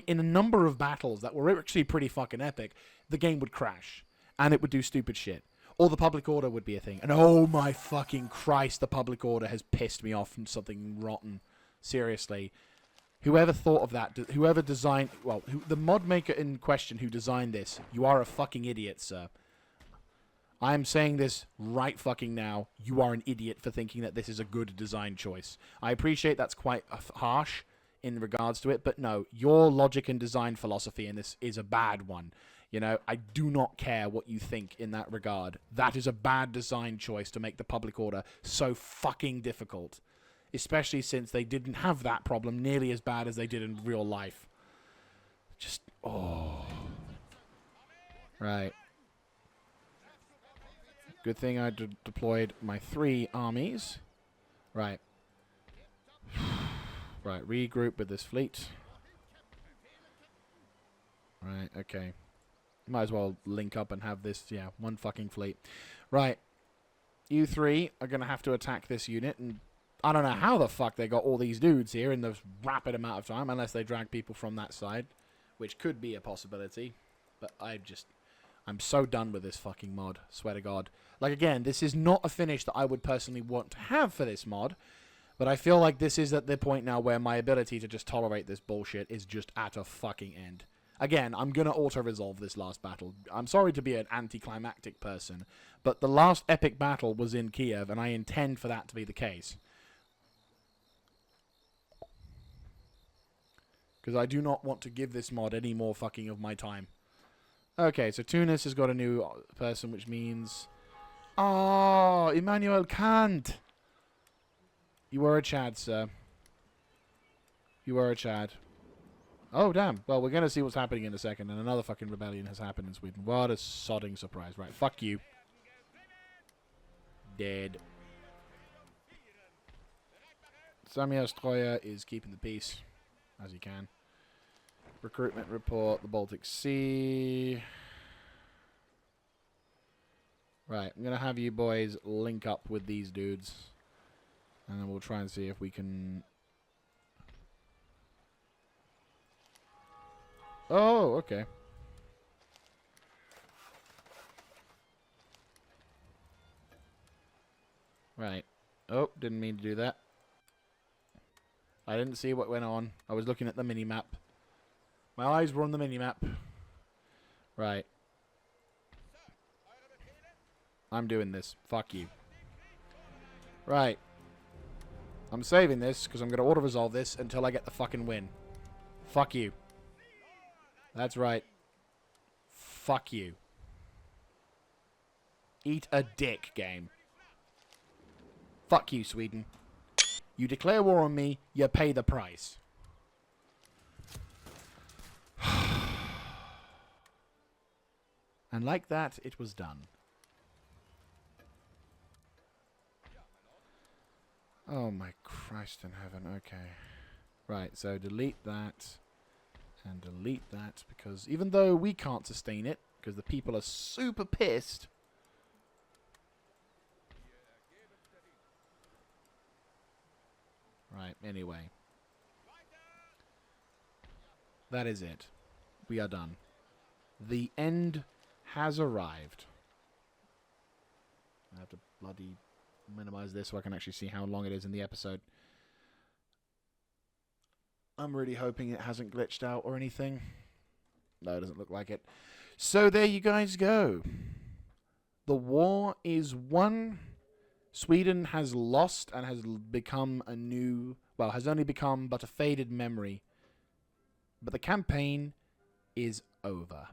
in a number of battles that were actually pretty fucking epic, the game would crash. And it would do stupid shit. Or the public order would be a thing. And oh my fucking Christ, the public order has pissed me off from something rotten. Seriously. Whoever thought of that, whoever designed... Well, the mod maker in question who designed this, you are a fucking idiot, sir. I am saying this right fucking now. You are an idiot for thinking that this is a good design choice. I appreciate that's quite harsh in regards to it, but no, your logic and design philosophy in this is a bad one. You know, I do not care what you think in that regard. That is a bad design choice to make the public order so fucking difficult. Especially since they didn't have that problem nearly as bad as they did in real life. Just, oh. Right. Good thing I deployed my 3 armies. Right. Right, regroup with this fleet. Right, okay. Might as well link up and have this, yeah, 1 fucking fleet. Right. You 3 are going to have to attack this unit, and I don't know how the fuck they got all these dudes here in this rapid amount of time, unless they drag people from that side, which could be a possibility. But I'm so done with this fucking mod, swear to God. Like, again, this is not a finish that I would personally want to have for this mod, but I feel like this is at the point now where my ability to just tolerate this bullshit is just at a fucking end. Again, I'm going to auto-resolve this last battle. I'm sorry to be an anticlimactic person, but the last epic battle was in Kiev, and I intend for that to be the case. Because I do not want to give this mod any more fucking of my time. Okay, so Tunis has got a new person, which means... Oh, Immanuel Kant! You were a Chad, sir. You were a Chad. Oh, damn. Well, we're going to see what's happening in a second, and another fucking rebellion has happened in Sweden. What a sodding surprise. Right, fuck you. Dead. Samir Stroyer is keeping the peace, as he can. Recruitment report, the Baltic Sea. Right, I'm going to have you boys link up with these dudes. And then we'll try and see if we can... Oh, okay. Right. Oh, didn't mean to do that. I didn't see what went on. I was looking at the mini-map. My eyes were on the mini-map. Right. I'm doing this. Fuck you. Right. I'm saving this because I'm going to auto-resolve this until I get the fucking win. Fuck you. That's right. Fuck you. Eat a dick, game. Fuck you, Sweden. You declare war on me, you pay the price. And like that, it was done. Oh my Christ in heaven, okay. Right, so delete that. And delete that, because even though we can't sustain it, because the people are super pissed... Right, anyway. That is it. We are done. The end has arrived. I have to bloody minimize this so I can actually see how long it is in the episode. I'm really hoping it hasn't glitched out or anything. No, it doesn't look like it. So there you guys go. The war is won. Sweden has lost and has become a new... Well, has only become but a faded memory. But the campaign is over.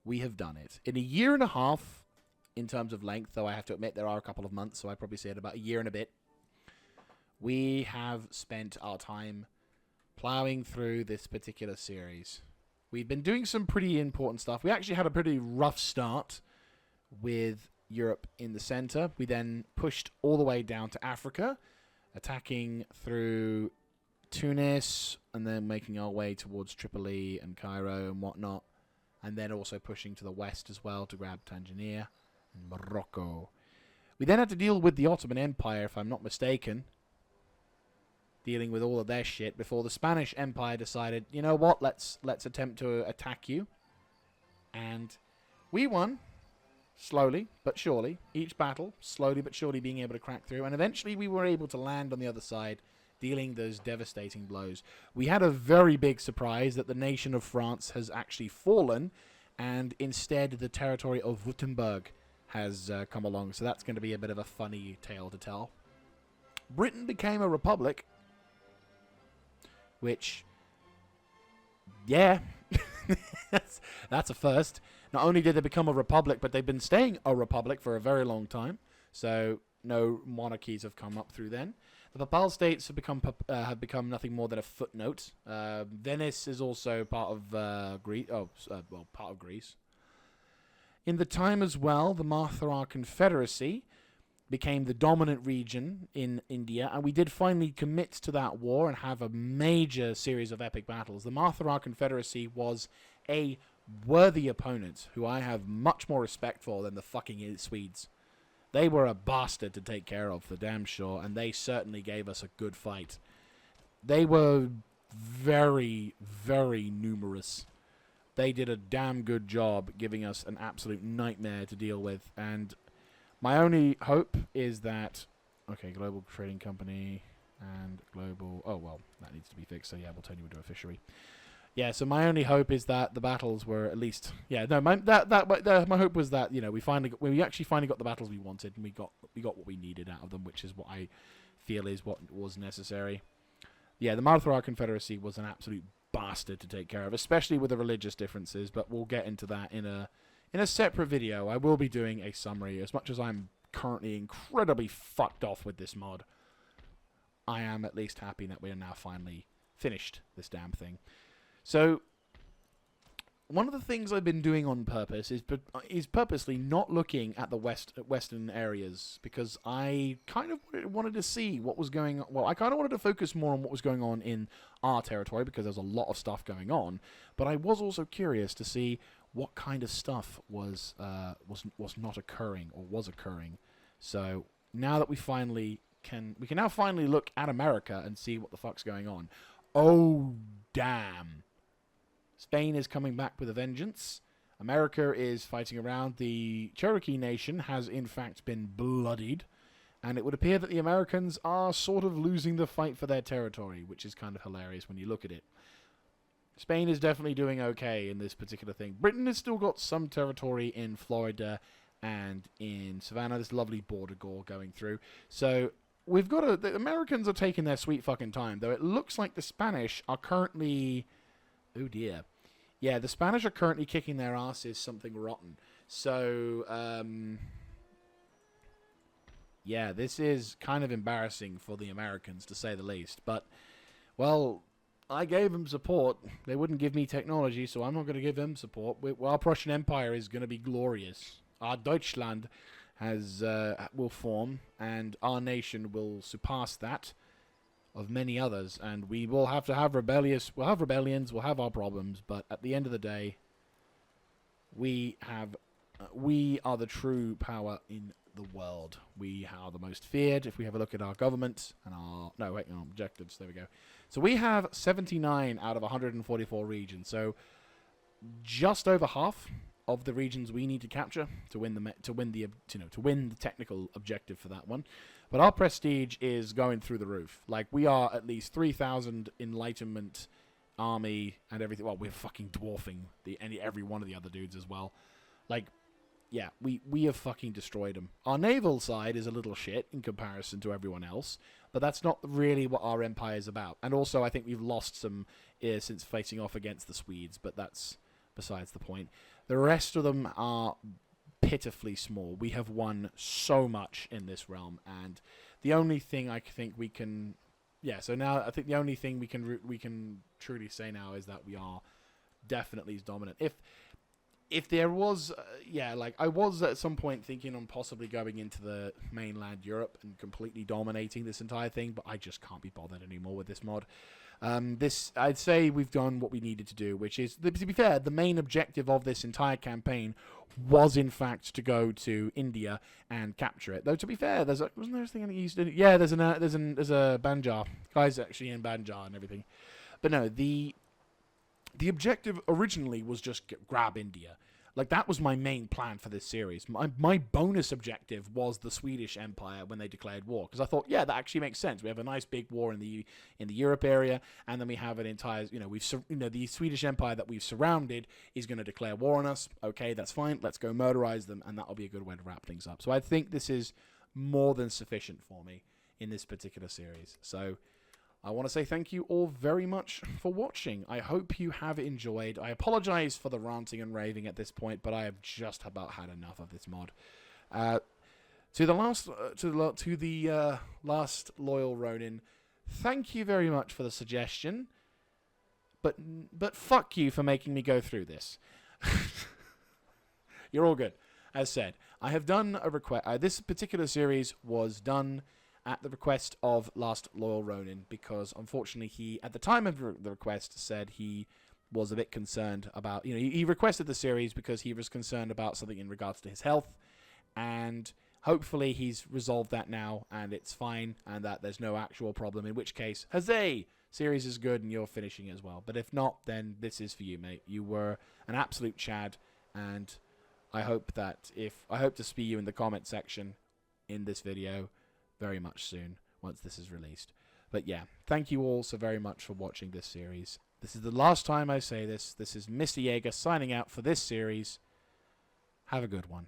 We have done it. In a year and a half, in terms of length, though I have to admit there are a couple of months, so I'd probably say it about a year and a bit. We have spent our time plowing through this particular series. We've been doing some pretty important stuff. We actually had a pretty rough start with Europe in the center. We then pushed all the way down to Africa, attacking through Tunis, and then making our way towards Tripoli and Cairo and whatnot, and then also pushing to the west as well to grab Tangier and Morocco. We then had to deal with the Ottoman Empire, if I'm not mistaken, dealing with all of their shit before the Spanish Empire decided, you know what, let's attempt to attack you. And we won, slowly but surely, each battle, slowly but surely being able to crack through, and eventually we were able to land on the other side, dealing those devastating blows. We had a very big surprise that the nation of France has actually fallen, and instead the territory of Württemberg has come along, so that's going to be a bit of a funny tale to tell. Britain became a republic, which, yeah, that's a first. Not only did they become a republic, but they've been staying a republic for a very long time. So no monarchies have come up through then. The Papal States have become nothing more than a footnote. Venice is also part of Greece. Part of Greece. In the time as well, the Maratha Confederacy became the dominant region in India, and we did finally commit to that war and have a major series of epic battles. The Maratha Confederacy was a worthy opponent who I have much more respect for than the fucking Swedes. They were a bastard to take care of, for damn sure, and they certainly gave us a good fight. They were very, very numerous. They did a damn good job giving us an absolute nightmare to deal with, and my only hope is that... Okay, Global Trading Company and Global... Oh, well, that needs to be fixed, so yeah, we'll turn you into a fishery. Yeah, so my only hope is that the battles were at least... Yeah, no, my hope was that, you know, we actually finally got the battles we wanted, and we got what we needed out of them, which is what I feel is what was necessary. Yeah, the Maratha Confederacy was an absolute bastard to take care of, especially with the religious differences, but we'll get into that in a separate video. I will be doing a summary. As much as I'm currently incredibly fucked off with this mod, I am at least happy that we are now finally finished this damn thing. So, one of the things I've been doing on purpose is purposely not looking at the western areas, because I kind of wanted to see what was going on. Well, I kind of wanted to focus more on what was going on in our territory, because there's a lot of stuff going on, but I was also curious to see what kind of stuff was not occurring or was occurring. So now that we can now finally look at America and see what the fuck's going on. Oh damn! Spain is coming back with a vengeance. America is fighting around. The Cherokee Nation has in fact been bloodied, and it would appear that the Americans are sort of losing the fight for their territory, which is kind of hilarious when you look at it. Spain is definitely doing okay in this particular thing. Britain has still got some territory in Florida and in Savannah. This lovely border gore going through. So we've got the Americans are taking their sweet fucking time, though it looks like the Spanish are currently... Oh dear. Yeah, the Spanish are currently kicking their asses something rotten. So, yeah, this is kind of embarrassing for the Americans, to say the least. But, well, I gave them support. They wouldn't give me technology, so I'm not going to give them support. Our Prussian Empire is going to be glorious. Our Deutschland will form, and our nation will surpass that of many others, and we will have to have rebellions, we'll have our problems, but at the end of the day, we are the true power in the world. We are the most feared. If we have a look at our government and our objectives, there we go. So we have 79 out of 144 regions, so just over half of the regions we need to capture to win the technical objective for that one. But our prestige is going through the roof. Like, we are at least 3,000 Enlightenment army and everything. Well, we're fucking dwarfing every one of the other dudes as well. Like, yeah, we have fucking destroyed them. Our naval side is a little shit in comparison to everyone else, but that's not really what our empire is about. And also, I think we've lost some since facing off against the Swedes, but that's besides the point. The rest of them are pitifully small. We have won so much in this realm, and the only thing I think we can, so now I think the only thing we can truly say now is that we are definitely dominant. If there was, like I was at some point thinking on possibly going into the mainland Europe and completely dominating this entire thing, but I just can't be bothered anymore with this mod. I'd say we've done what we needed to do, which is, to be fair, the main objective of this entire campaign was in fact to go to India and capture it. Though to be fair, wasn't there a thing that used to? Yeah, there's a Banjar. Guy's actually in Banjar and everything. But no, the objective originally was just grab India. Like, that was my main plan for this series. My bonus objective was the Swedish Empire when they declared war, because I thought, that actually makes sense. We have a nice big war in the Europe area, and then we have an entire, the Swedish Empire that we've surrounded is going to declare war on us. Okay, that's fine. Let's go murderize them, and that'll be a good way to wrap things up. So I think this is more than sufficient for me in this particular series. So I want to say thank you all very much for watching. I hope you have enjoyed. I apologize for the ranting and raving at this point, but I have just about had enough of this mod. To the last loyal Ronin, thank you very much for the suggestion. But fuck you for making me go through this. You're all good. As said, I have done a request. This particular series was done at the request of Last Loyal Ronin, because unfortunately he, at the time of the request, said he was a bit concerned about, he requested the series because he was concerned about something in regards to his health, and hopefully he's resolved that now, and it's fine, and that there's no actual problem, in which case, huzzay! Series is good, and you're finishing it as well. But if not, then this is for you, mate. You were an absolute Chad, and I hope to see you in the comment section in this video very much soon once this is released. But yeah, thank you all so very much for watching this series. This is the last time I say this. This is Mr. Jaeger signing out for this series. Have a good one.